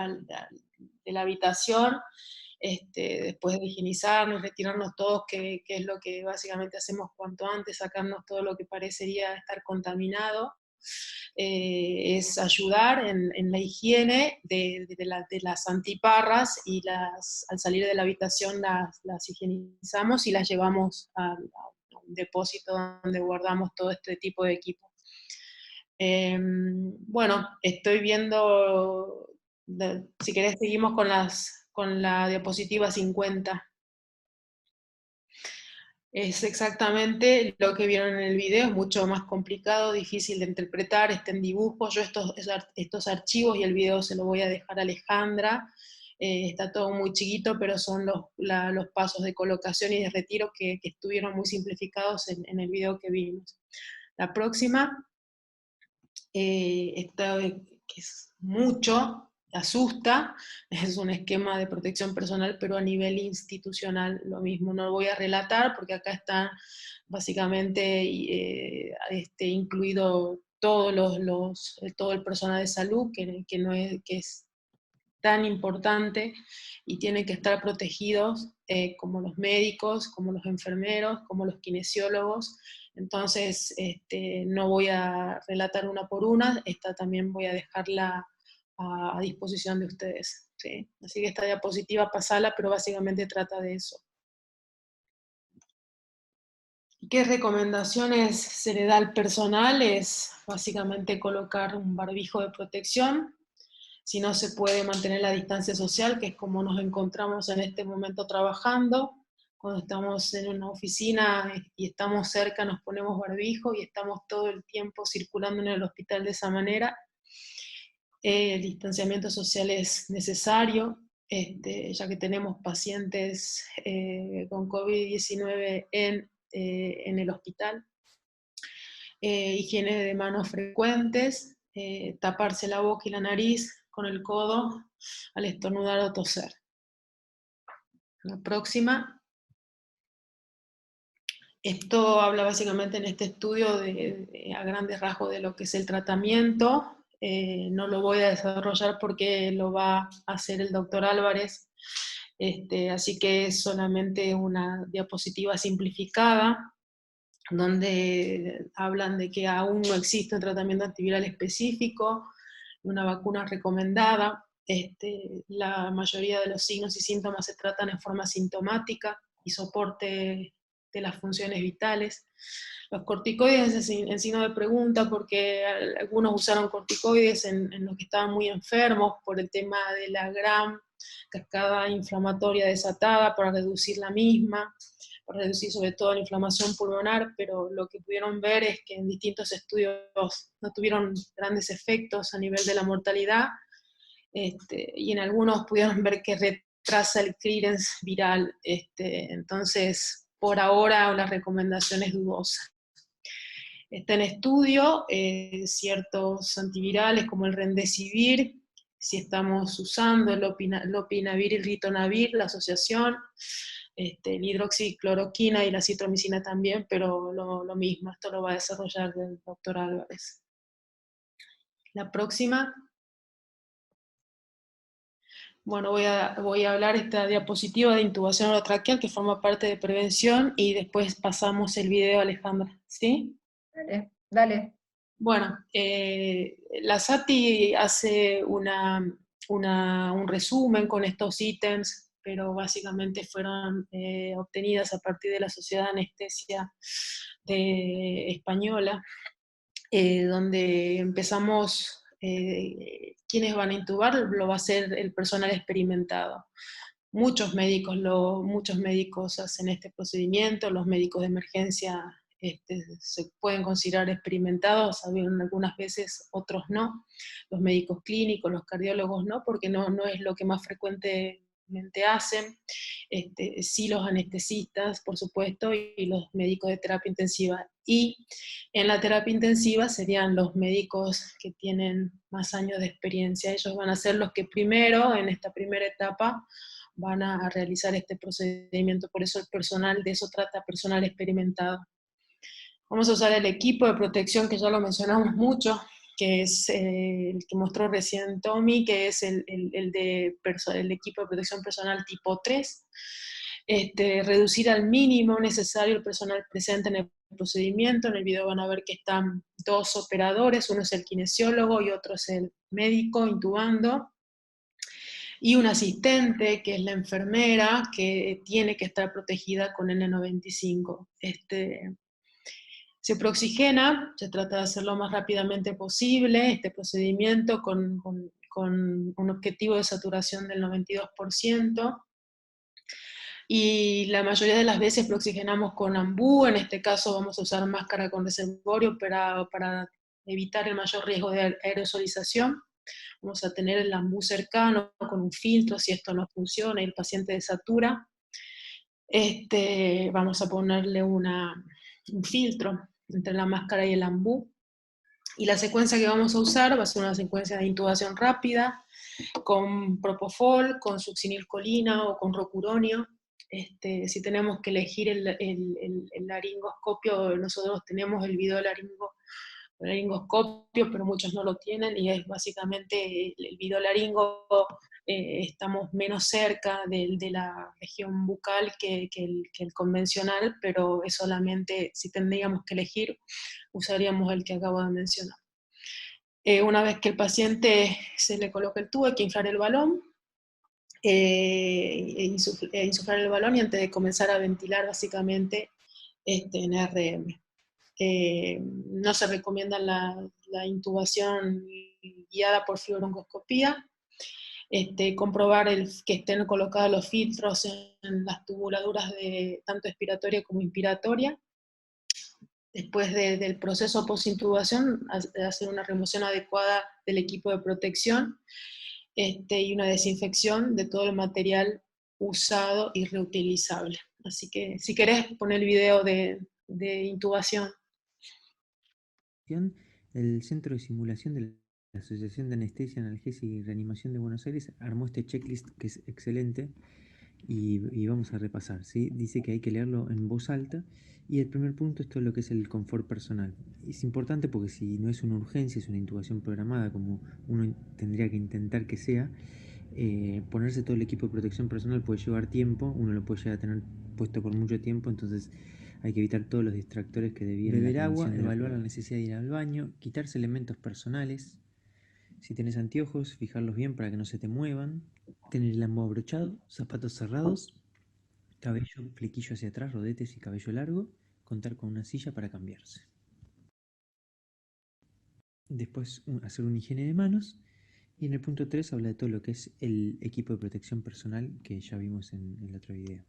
Speaker 4: la habitación, después de higienizarnos, retirarnos todos, que es lo que básicamente hacemos cuanto antes, sacarnos todo lo que parecería estar contaminado, es ayudar en la higiene de las antiparras, y al salir de la habitación las higienizamos y las llevamos a un depósito donde guardamos todo este tipo de equipo. Bueno, estoy viendo, si querés seguimos con la diapositiva 50. Es exactamente lo que vieron en el video, es mucho más complicado, difícil de interpretar, está en dibujos. Yo estos archivos y el video se lo voy a dejar a Alejandra. Está todo muy chiquito, pero son los pasos de colocación y de retiro que estuvieron muy simplificados en el video que vimos. La próxima, esta que es mucho, asusta, es un esquema de protección personal, pero a nivel institucional lo mismo. No lo voy a relatar porque acá está básicamente incluido todo el personal de salud, que es tan importante y tienen que estar protegidos como los médicos, como los enfermeros, como los kinesiólogos. Entonces, no voy a relatar una por una, esta también voy a dejarla a disposición de ustedes, ¿sí? Así que esta diapositiva pasala, pero básicamente trata de eso. ¿Qué recomendaciones se le da al personal? Es básicamente colocar un barbijo de protección. Si no se puede mantener la distancia social, que es como nos encontramos en este momento trabajando, cuando estamos en una oficina y estamos cerca nos ponemos barbijo y estamos todo el tiempo circulando en el hospital de esa manera. El distanciamiento social es necesario, ya que tenemos pacientes con COVID-19 en el hospital. Higiene de manos frecuentes, taparse la boca y la nariz con el codo al estornudar o toser. La próxima. Esto habla básicamente en este estudio a grandes rasgos de lo que es el tratamiento. No lo voy a desarrollar porque lo va a hacer el doctor Álvarez, así que es solamente una diapositiva simplificada, donde hablan de que aún no existe un tratamiento antiviral específico, una vacuna recomendada. La mayoría de los signos y síntomas se tratan en forma sintomática y soporte de las funciones vitales. Los corticoides en signo de pregunta, porque algunos usaron corticoides en los que estaban muy enfermos por el tema de la gran cascada inflamatoria desatada para reducir la misma, para reducir sobre todo la inflamación pulmonar, pero lo que pudieron ver es que en distintos estudios no tuvieron grandes efectos a nivel de la mortalidad, y en algunos pudieron ver que retrasa el clearance viral, entonces por ahora la recomendación es dudosa. Está en estudio ciertos antivirales como el Remdesivir, si estamos usando el lopinavir y el ritonavir, la asociación, el hidroxicloroquina y la citromicina también, pero lo mismo, esto lo va a desarrollar el doctor Álvarez. La próxima. Bueno, voy a hablar esta diapositiva de intubación orotraqueal que forma parte de prevención y después pasamos el video a Alejandra, ¿sí?
Speaker 3: Dale, dale.
Speaker 4: Bueno, la SATI hace un resumen con estos ítems, pero básicamente fueron obtenidas a partir de la Sociedad de Anestesia Española, donde empezamos, ¿quiénes van a intubar? Lo va a hacer el personal experimentado. Muchos médicos hacen este procedimiento, los médicos de emergencia se pueden considerar experimentados, algunas veces otros no, los médicos clínicos, los cardiólogos no, porque no es lo que más frecuentemente hacen, sí los anestesistas, por supuesto, y los médicos de terapia intensiva. Y en la terapia intensiva serían los médicos que tienen más años de experiencia, ellos van a ser los que primero, en esta primera etapa, van a realizar este procedimiento, por eso el personal, de eso trata personal experimentado. Vamos a usar el equipo de protección que ya lo mencionamos mucho, que es el que mostró recién Tommy, que es el equipo de protección personal tipo 3. Reducir al mínimo necesario el personal presente en el procedimiento. En el video van a ver que están dos operadores, uno es el kinesiólogo y otro es el médico intubando, y un asistente, que es la enfermera, que tiene que estar protegida con N95. Se prooxigena, se trata de hacerlo lo más rápidamente posible, este procedimiento con un objetivo de saturación del 92%, y la mayoría de las veces prooxigenamos con ambú, en este caso vamos a usar máscara con reservorio para evitar el mayor riesgo de aerosolización. Vamos a tener el ambú cercano con un filtro, si esto no funciona y el paciente desatura. Vamos a ponerle un filtro entre la máscara y el ambú. Y la secuencia que vamos a usar va a ser una secuencia de intubación rápida, con propofol, con succinilcolina o con rocuronio. Si tenemos que elegir el laringoscopio, nosotros tenemos el videolaringo laringoscopio, pero muchos no lo tienen, y es básicamente el videolaringo. Estamos menos cerca de la región bucal que el convencional, pero es solamente, si tendríamos que elegir, usaríamos el que acabo de mencionar. Una vez que el paciente se le coloca el tubo, hay que inflar el balón, insuflar el balón, y antes de comenzar a ventilar básicamente en RM. No se recomienda la intubación guiada por fibrobroncoscopía. Comprobar que estén colocados los filtros en las tubuladuras de tanto expiratoria como inspiratoria. Después del proceso post-intubación, hacer una remoción adecuada del equipo de protección, y una desinfección de todo el material usado y reutilizable. Así que, si querés, poner el video de intubación.
Speaker 6: El Centro de Simulación de la Asociación de Anestesia, Analgesia y Reanimación de Buenos Aires armó este checklist que es excelente y vamos a repasar, ¿sí? Dice que hay que leerlo en voz alta, y el primer punto es todo lo que es el confort personal. Es importante porque si no es una urgencia, es una intubación programada, como uno tendría que intentar que sea, ponerse todo el equipo de protección personal puede llevar tiempo, uno lo puede llegar a tener puesto por mucho tiempo, entonces hay que evitar todos los distractores que debieran. Beber agua, evaluar la necesidad de ir al baño, quitarse elementos personales. Si tenés anteojos, fijarlos bien para que no se te muevan. Tener el lambo abrochado, zapatos cerrados, cabello, flequillo hacia atrás, rodetes y cabello largo. Contar con una silla para cambiarse. Después hacer una higiene de manos. Y en el punto 3 habla de todo lo que es el equipo de protección personal que ya vimos en el otro video.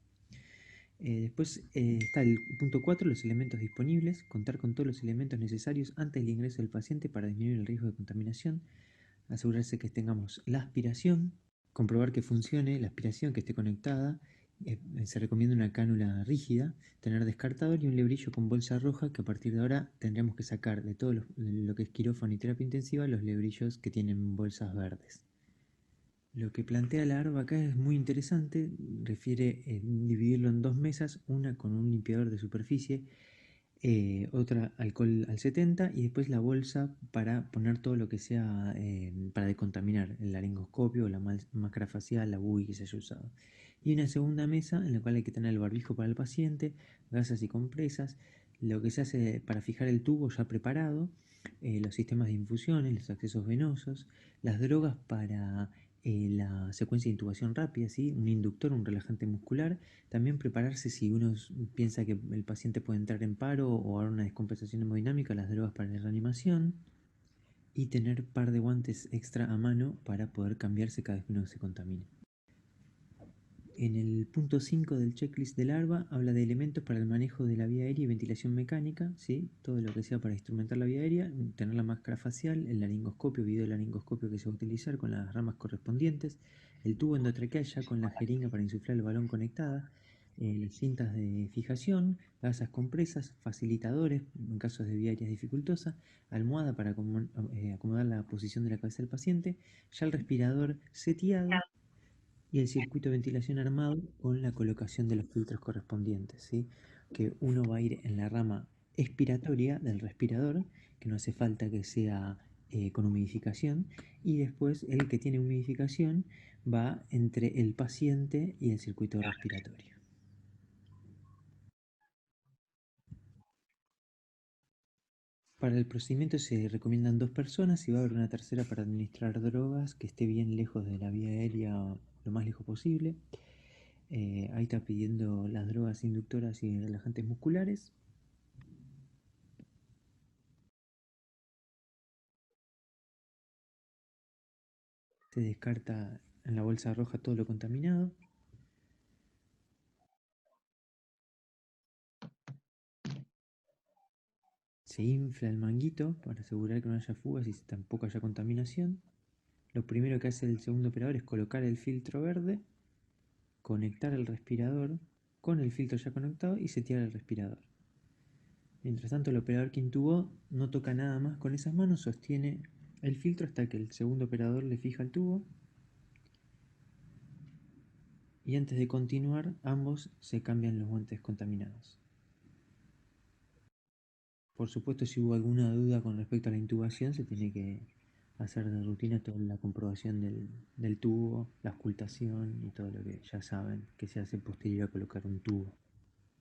Speaker 6: Después está el punto 4, los elementos disponibles, contar con todos los elementos necesarios antes del ingreso del paciente para disminuir el riesgo de contaminación, asegurarse que tengamos la aspiración, comprobar que funcione la aspiración, que esté conectada, se recomienda una cánula rígida, tener descartador y un lebrillo con bolsa roja, que a partir de ahora tendremos que sacar de todo lo que es quirófano y terapia intensiva los lebrillos que tienen bolsas verdes. Lo que plantea la ARBA acá es muy interesante, refiere dividirlo en dos mesas, una con un limpiador de superficie, otra alcohol al 70, y después la bolsa para poner todo lo que sea para decontaminar, el laringoscopio, la máscara facial, la BUI que se haya usado. Y una segunda mesa en la cual hay que tener el barbijo para el paciente, gasas y compresas, lo que se hace para fijar el tubo ya preparado, los sistemas de infusiones, los accesos venosos, las drogas para la secuencia de intubación rápida, ¿sí? Un inductor, un relajante muscular. También prepararse si uno piensa que el paciente puede entrar en paro o haber una descompensación hemodinámica, las drogas para la reanimación. Y tener par de guantes extra a mano para poder cambiarse cada vez que uno se contamine. En el punto 5 del checklist del ARBA habla de elementos para el manejo de la vía aérea y ventilación mecánica, ¿sí? Todo lo que sea para instrumentar la vía aérea, tener la máscara facial, el laringoscopio, videolaringoscopio que se va a utilizar con las ramas correspondientes, el tubo endotraqueal ya con la jeringa para insuflar el balón conectada, cintas de fijación, gasas compresas, facilitadores en casos de vía aérea dificultosa, almohada para acomodar la posición de la cabeza del paciente, ya el respirador seteado, y el circuito de ventilación armado con la colocación de los filtros correspondientes, ¿sí? Que uno va a ir en la rama expiratoria del respirador, que no hace falta que sea con humidificación, y después el que tiene humidificación va entre el paciente y el circuito respiratorio. Para el procedimiento se recomiendan 2 personas y va a haber una tercera para administrar drogas que esté bien lejos de la vía aérea, lo más lejos posible. Ahí está pidiendo las drogas inductoras y relajantes musculares. Se descarta en la bolsa roja todo lo contaminado. Se infla el manguito para asegurar que no haya fugas y tampoco haya contaminación. Lo primero que hace el segundo operador es colocar el filtro verde, conectar el respirador con el filtro ya conectado y setear el respirador. Mientras tanto, el operador que intubó no toca nada más con esas manos, sostiene el filtro hasta que el segundo operador le fija el tubo. Y antes de continuar, ambos se cambian los guantes contaminados. por supuesto, si hubo alguna duda con respecto a la intubación, se tiene que hacer de rutina toda la comprobación del tubo, la auscultación y todo lo que ya saben que se hace posterior a colocar un tubo.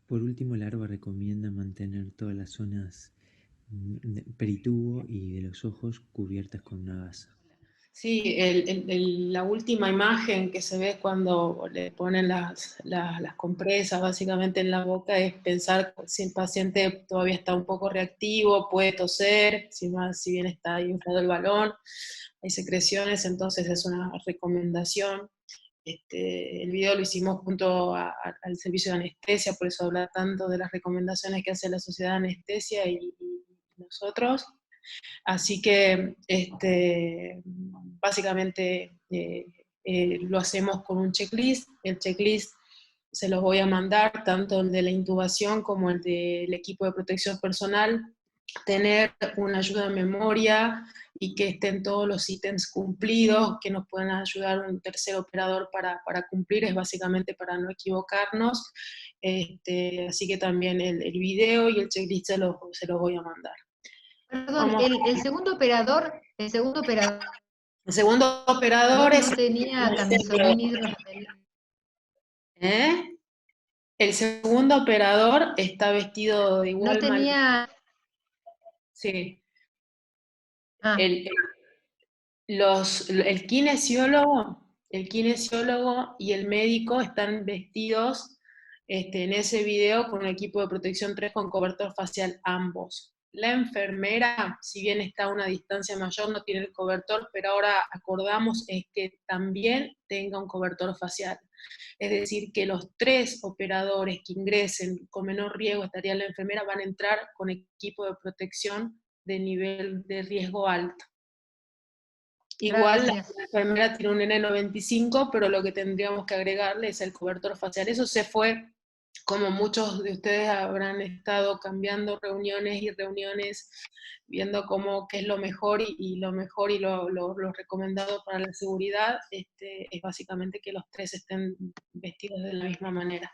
Speaker 6: Por último, el ARBA recomienda mantener todas las zonas peritubo y de los ojos cubiertas con una gasa.
Speaker 4: Sí, la última imagen que se ve cuando le ponen las compresas básicamente en la boca es pensar si el paciente todavía está un poco reactivo, puede toser, si bien está inflado el balón, hay secreciones, entonces es una recomendación. El video lo hicimos junto al servicio de anestesia, por eso habla tanto de las recomendaciones que hace la Sociedad de Anestesia y nosotros. Así que básicamente lo hacemos con un checklist. El checklist se los voy a mandar, tanto el de la intubación como el del equipo de protección personal, tener una ayuda de memoria y que estén todos los ítems cumplidos, que nos puedan ayudar un tercer operador para cumplir, es básicamente para no equivocarnos. Así que también el video y el checklist se los voy a mandar.
Speaker 3: Perdón, el segundo operador
Speaker 4: El segundo operador
Speaker 3: no tenía camisolín hidrorrepelente.
Speaker 4: El segundo operador está vestido de igual
Speaker 3: No tenía...
Speaker 4: manera. Sí.
Speaker 3: Ah.
Speaker 4: El kinesiólogo y el médico están vestidos en ese video con un equipo de protección 3 con cobertor facial ambos. La enfermera, si bien está a una distancia mayor, no tiene el cobertor, pero ahora acordamos es que también tenga un cobertor facial. Es decir, que los 3 operadores que ingresen con menor riesgo, estaría la enfermera, van a entrar con equipo de protección de nivel de riesgo alto. Igual
Speaker 3: Gracias.
Speaker 4: la enfermera tiene un N95, pero lo que tendríamos que agregarle es el cobertor facial. Eso se fue, como muchos de ustedes habrán estado cambiando reuniones y reuniones, viendo qué es lo mejor y lo mejor y lo recomendado para la seguridad, es básicamente que los 3 estén vestidos de la misma manera.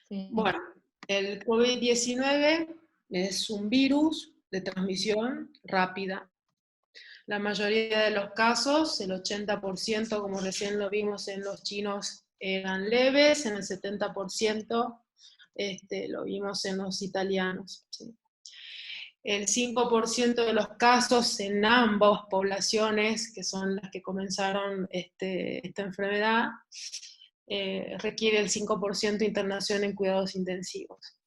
Speaker 3: Sí.
Speaker 4: Bueno, el COVID-19 es un virus de transmisión rápida. La mayoría de los casos, el 80%, como recién lo vimos en los chinos, eran leves, en el 70% lo vimos en los italianos. ¿Sí? El 5% de los casos en ambas poblaciones, que son las que comenzaron esta enfermedad, requiere el 5% de internación en cuidados intensivos.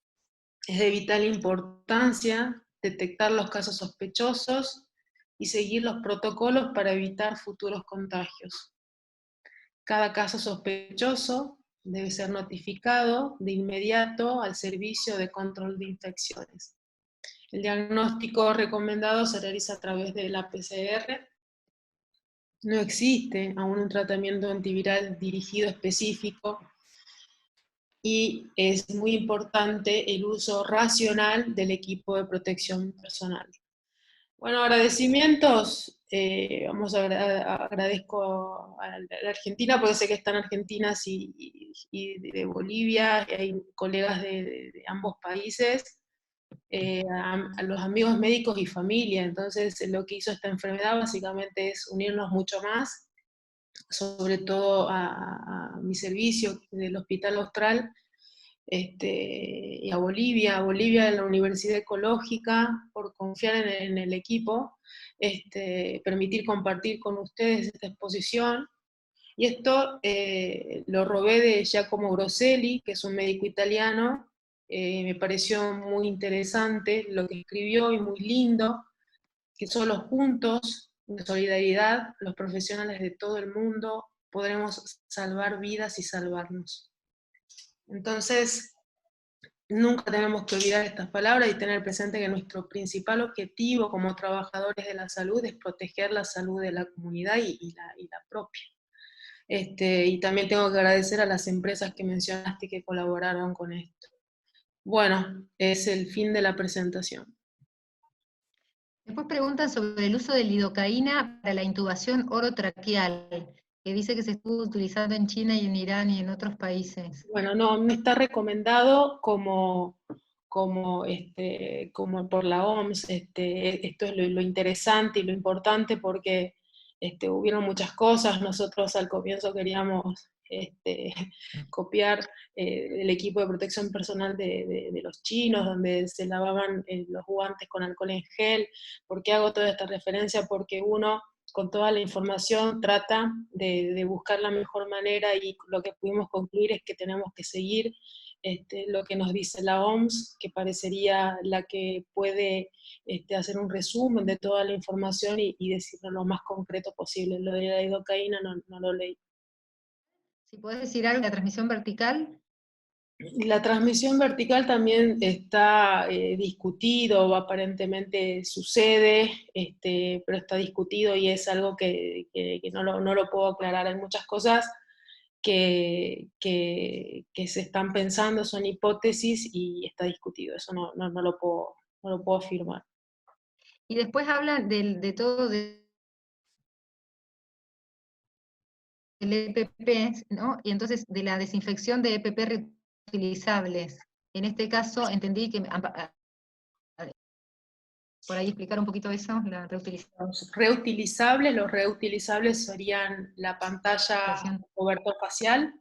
Speaker 4: Es de vital importancia detectar los casos sospechosos y seguir los protocolos para evitar futuros contagios. Cada caso sospechoso debe ser notificado de inmediato al Servicio de Control de Infecciones. El diagnóstico recomendado se realiza a través de la PCR. No existe aún un tratamiento antiviral dirigido específico y es muy importante el uso racional del equipo de protección personal. Bueno, agradecimientos. Agradezco a la Argentina, porque sé que están argentinas y de Bolivia, y hay colegas de ambos países, a los amigos médicos y familia. Entonces, lo que hizo esta enfermedad básicamente es unirnos mucho más, sobre todo a mi servicio del Hospital Austral, y a Bolivia en la Universidad Ecológica, por confiar en el equipo, permitir compartir con ustedes esta exposición. Y esto lo robé de Giacomo Grosselli, que es un médico italiano. Me pareció muy interesante lo que escribió y muy lindo, que solo juntos, en solidaridad, los profesionales de todo el mundo, podremos salvar vidas y salvarnos. Entonces, nunca tenemos que olvidar estas palabras y tener presente que nuestro principal objetivo como trabajadores de la salud es proteger la salud de la comunidad y la propia. Y también tengo que agradecer a las empresas que mencionaste que colaboraron con esto. Bueno, es el fin de la presentación.
Speaker 3: Después preguntan sobre el uso de lidocaína para la intubación orotraqueal, que dice que se estuvo utilizando en China y en Irán y en otros países.
Speaker 4: Bueno, no está recomendado como como por la OMS. Esto es lo interesante y lo importante, porque hubieron muchas cosas. Nosotros al comienzo queríamos copiar el equipo de protección personal de los chinos, donde se lavaban los guantes con alcohol en gel. ¿Por qué hago toda esta referencia? Porque uno, con toda la información, trata de buscar la mejor manera, y lo que pudimos concluir es que tenemos que seguir lo que nos dice la OMS, que parecería la que puede hacer un resumen de toda la información y decirlo lo más concreto posible. Lo de la lidocaína no lo leí.
Speaker 3: Si podés decir algo de la transmisión vertical.
Speaker 4: La transmisión vertical también está discutido, aparentemente sucede, pero está discutido, y es algo que no lo puedo aclarar. Hay muchas cosas que se están pensando, son hipótesis, y está discutido. Eso no lo puedo afirmar.
Speaker 3: Y después hablan de todo del EPP, ¿no? Y entonces de la desinfección de EPP reutilizables. En este caso entendí que por ahí explicar un poquito eso, la reutilización.
Speaker 4: Los reutilizables serían la pantalla cobertor facial.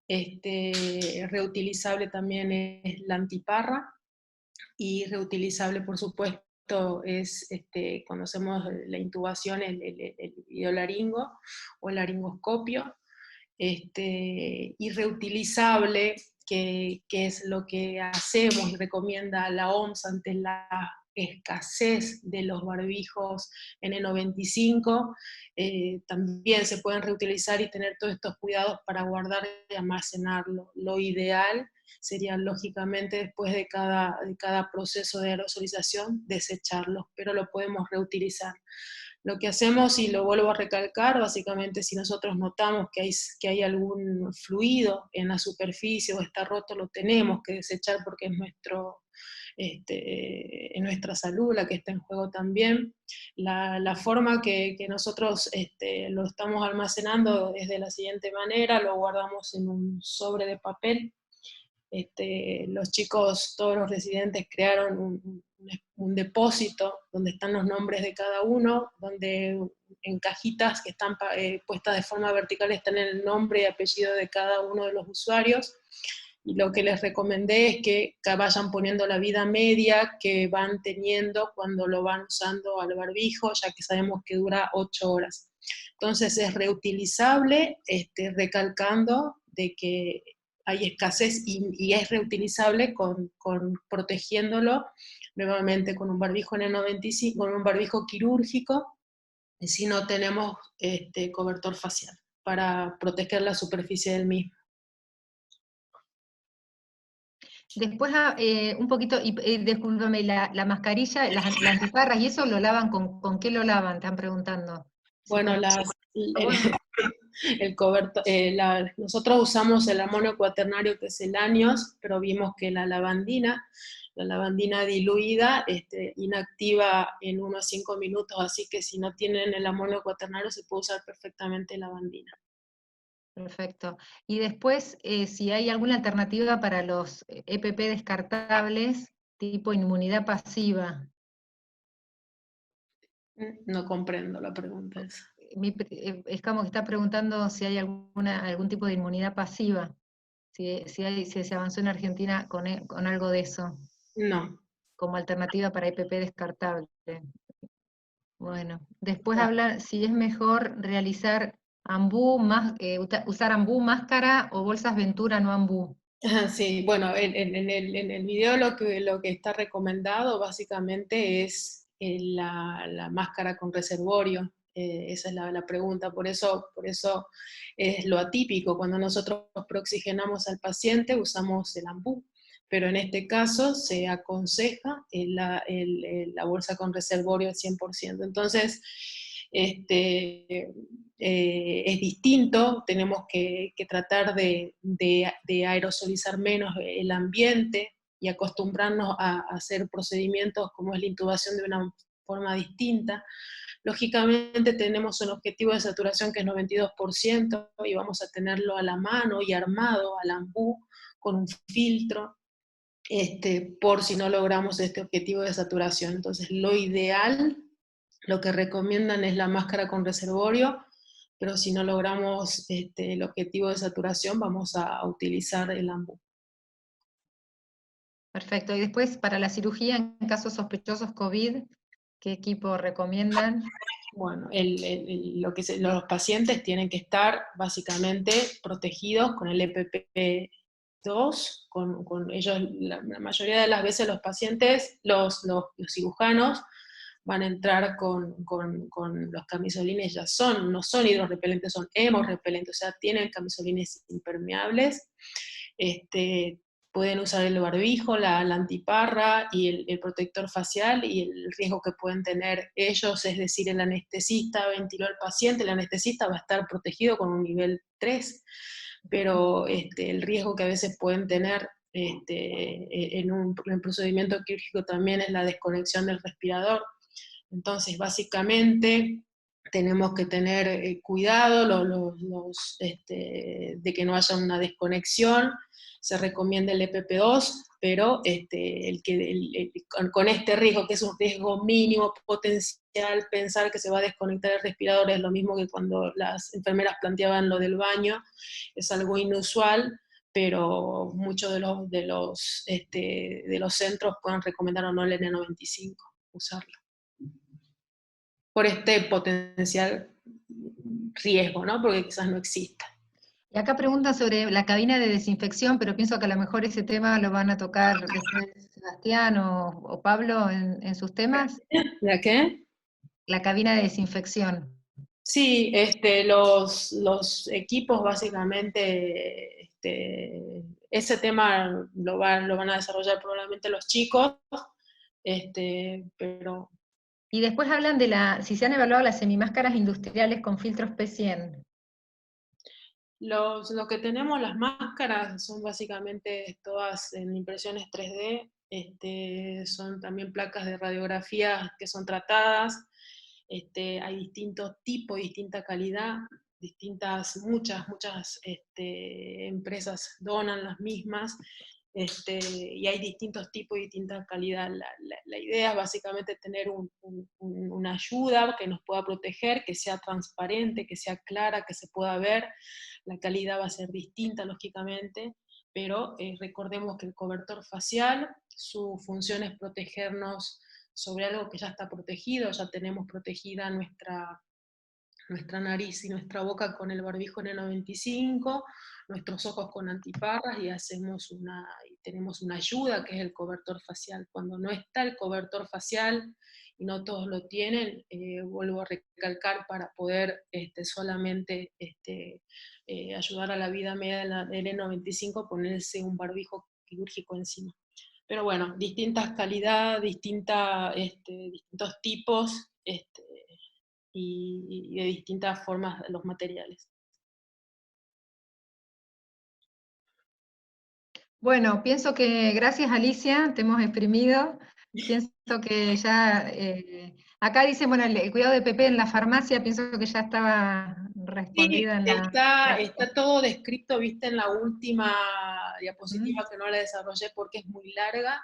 Speaker 4: Reutilizable también es la antiparra, y reutilizable, por supuesto, es cuando hacemos la intubación, el videolaringo o el laringoscopio. Y reutilizable, que es lo que hacemos y recomienda la OMS ante la escasez de los barbijos N95, también se pueden reutilizar y tener todos estos cuidados para guardar y almacenarlo. Lo ideal sería, lógicamente, después de cada proceso de aerosolización, desecharlos, pero lo podemos reutilizar. Lo que hacemos, y lo vuelvo a recalcar, básicamente, si nosotros notamos que hay algún fluido en la superficie o está roto, lo tenemos que desechar, porque es nuestra salud la que está en juego también. La forma que nosotros lo estamos almacenando es de la siguiente manera: lo guardamos en un sobre de papel. Los chicos, todos los residentes, crearon un depósito donde están los nombres de cada uno, donde en cajitas que están puestas de forma vertical están el nombre y apellido de cada uno de los usuarios. Y lo que les recomendé es que vayan poniendo la vida media que van teniendo cuando lo van usando al barbijo, ya que sabemos que dura 8 horas. Entonces es reutilizable, recalcando de que hay escasez, y es reutilizable protegiéndolo nuevamente con un barbijo N95, con un barbijo quirúrgico, si no tenemos cobertor facial, para proteger la superficie del mismo.
Speaker 3: Después, un poquito, discúlpame, la mascarilla, las antiparras, ¿y eso lo lavan con qué lo lavan? Están preguntando.
Speaker 4: Bueno, nosotros usamos el amonio cuaternario, que es el Anios, pero vimos que la lavandina diluida inactiva en unos 5 minutos, así que si no tienen el amonio cuaternario se puede usar perfectamente lavandina.
Speaker 3: Perfecto. Y después, si hay alguna alternativa para los EPP descartables, tipo inmunidad pasiva.
Speaker 4: No comprendo la pregunta esa.
Speaker 3: Es como que está preguntando si hay algún tipo de inmunidad pasiva, si se avanzó en Argentina con algo de eso.
Speaker 4: No.
Speaker 3: Como alternativa para EPP descartable. Bueno, después habla si es mejor realizar usar ambú, máscara, o bolsas Ventura no ambú.
Speaker 4: Sí, bueno, en el video lo que está recomendado básicamente es la máscara con reservorio. Esa es la pregunta, por eso es lo atípico. Cuando nosotros prooxigenamos al paciente usamos el ambú, pero en este caso se aconseja la bolsa con reservorio al 100%. Entonces, es distinto, tenemos que tratar de aerosolizar menos el ambiente y acostumbrarnos a hacer procedimientos como es la intubación de una forma distinta. Lógicamente tenemos un objetivo de saturación que es 92%, y vamos a tenerlo a la mano y armado al ambú con un filtro. por si no logramos este objetivo de saturación. Entonces, lo ideal, lo que recomiendan es la máscara con reservorio, pero si no logramos el objetivo de saturación, vamos a utilizar el AMBU.
Speaker 3: Perfecto. Y después, para la cirugía en casos sospechosos COVID, ¿qué equipo recomiendan?
Speaker 4: Bueno, los pacientes tienen que estar básicamente protegidos con el EPP2, con ellos, la mayoría de las veces los pacientes, los cirujanos, van a entrar con los camisolines, no son hidrorrepelentes, son hemorrepelentes, o sea, tienen camisolines impermeables, pueden usar el barbijo, la antiparra y el protector facial, y el riesgo que pueden tener ellos, es decir, el anestesista ventiló al paciente, el anestesista va a estar protegido con un nivel 3, pero el riesgo que a veces pueden tener en un procedimiento quirúrgico también es la desconexión del respirador. Entonces, básicamente, tenemos que tener cuidado de que no haya una desconexión. Se recomienda el EPP2, pero con este riesgo, que es un riesgo mínimo potencial, pensar que se va a desconectar el respirador es lo mismo que cuando las enfermeras planteaban lo del baño, es algo inusual, pero muchos de los centros pueden recomendar o no el N95, usarlo, por este potencial riesgo, ¿no? Porque quizás no exista.
Speaker 3: Y acá preguntan sobre la cabina de desinfección, pero pienso que a lo mejor ese tema lo van a tocar Sebastián o Pablo en sus temas.
Speaker 4: ¿La qué?
Speaker 3: La cabina de desinfección.
Speaker 4: Sí, los equipos básicamente, ese tema lo van a desarrollar probablemente los chicos, pero...
Speaker 3: Y después hablan de si se han evaluado las semimáscaras industriales con filtros P100.
Speaker 4: Lo que tenemos, las máscaras, son básicamente todas en impresiones 3D, son también placas de radiografía que son tratadas, hay distintos tipos, distinta calidad, muchas empresas donan las mismas, y hay distintos tipos y distinta calidad. La idea es básicamente tener una ayuda que nos pueda proteger, que sea transparente, que sea clara, que se pueda ver. La calidad va a ser distinta, lógicamente, pero recordemos que el cobertor facial, su función es protegernos sobre algo que ya está protegido, ya tenemos protegida nuestra nariz y nuestra boca con el barbijo N95, nuestros ojos con antiparras, y tenemos una ayuda que es el cobertor facial. Cuando no está el cobertor facial, y no todos lo tienen, vuelvo a recalcar, para poder solamente ayudar a la vida media del N95, ponerse un barbijo quirúrgico encima. Pero bueno, distintas calidades, distintos tipos, y de distintas formas los materiales.
Speaker 3: Bueno, pienso que gracias, Alicia, te hemos exprimido. Pienso que ya, acá dice, bueno, el cuidado de PP en la farmacia, pienso que ya estaba respondida.
Speaker 4: Sí, está todo descrito, viste, en la última diapositiva que no la desarrollé porque es muy larga.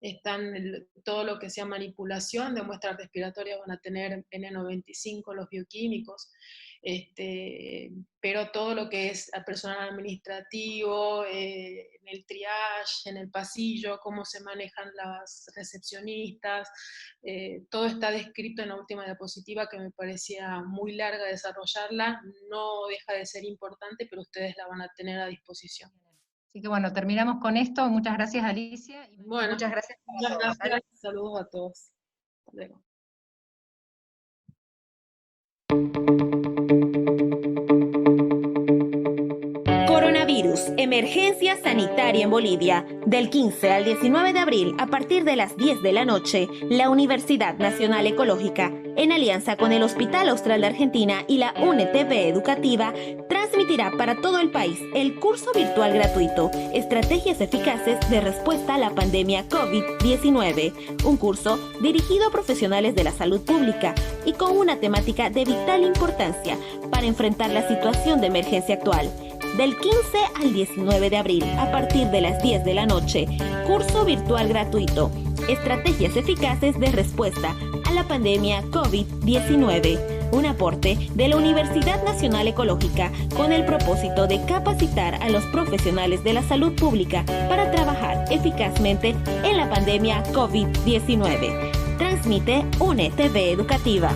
Speaker 4: Están todo lo que sea manipulación de muestras respiratorias, van a tener N95 los bioquímicos, pero todo lo que es personal administrativo, en el triage, en el pasillo, cómo se manejan las recepcionistas, todo está descrito en la última diapositiva, que me parecía muy larga desarrollarla, no deja de ser importante, pero ustedes la van a tener a disposición.
Speaker 3: Así que bueno, terminamos con esto. Muchas gracias, Alicia. Y
Speaker 4: bueno,
Speaker 3: muchas gracias.
Speaker 4: Muchas gracias. Saludos a todos. Hasta luego.
Speaker 1: Coronavirus, emergencia sanitaria en Bolivia. Del 15 al 19 de abril, a partir de las 10 de la noche, la Universidad Nacional Ecológica, en alianza con el Hospital Austral de Argentina y la UNETP Educativa, transmitirá para todo el país el curso virtual gratuito Estrategias Eficaces de Respuesta a la Pandemia COVID-19, un curso dirigido a profesionales de la salud pública y con una temática de vital importancia para enfrentar la situación de emergencia actual. del 15 al 19 de abril a partir de las 10 de la noche. Curso virtual gratuito. Estrategias eficaces de respuesta a la pandemia COVID-19. Un aporte de la Universidad Nacional Ecológica con el propósito de capacitar a los profesionales de la salud pública para trabajar eficazmente en la pandemia COVID-19. Transmite UNE TV Educativa.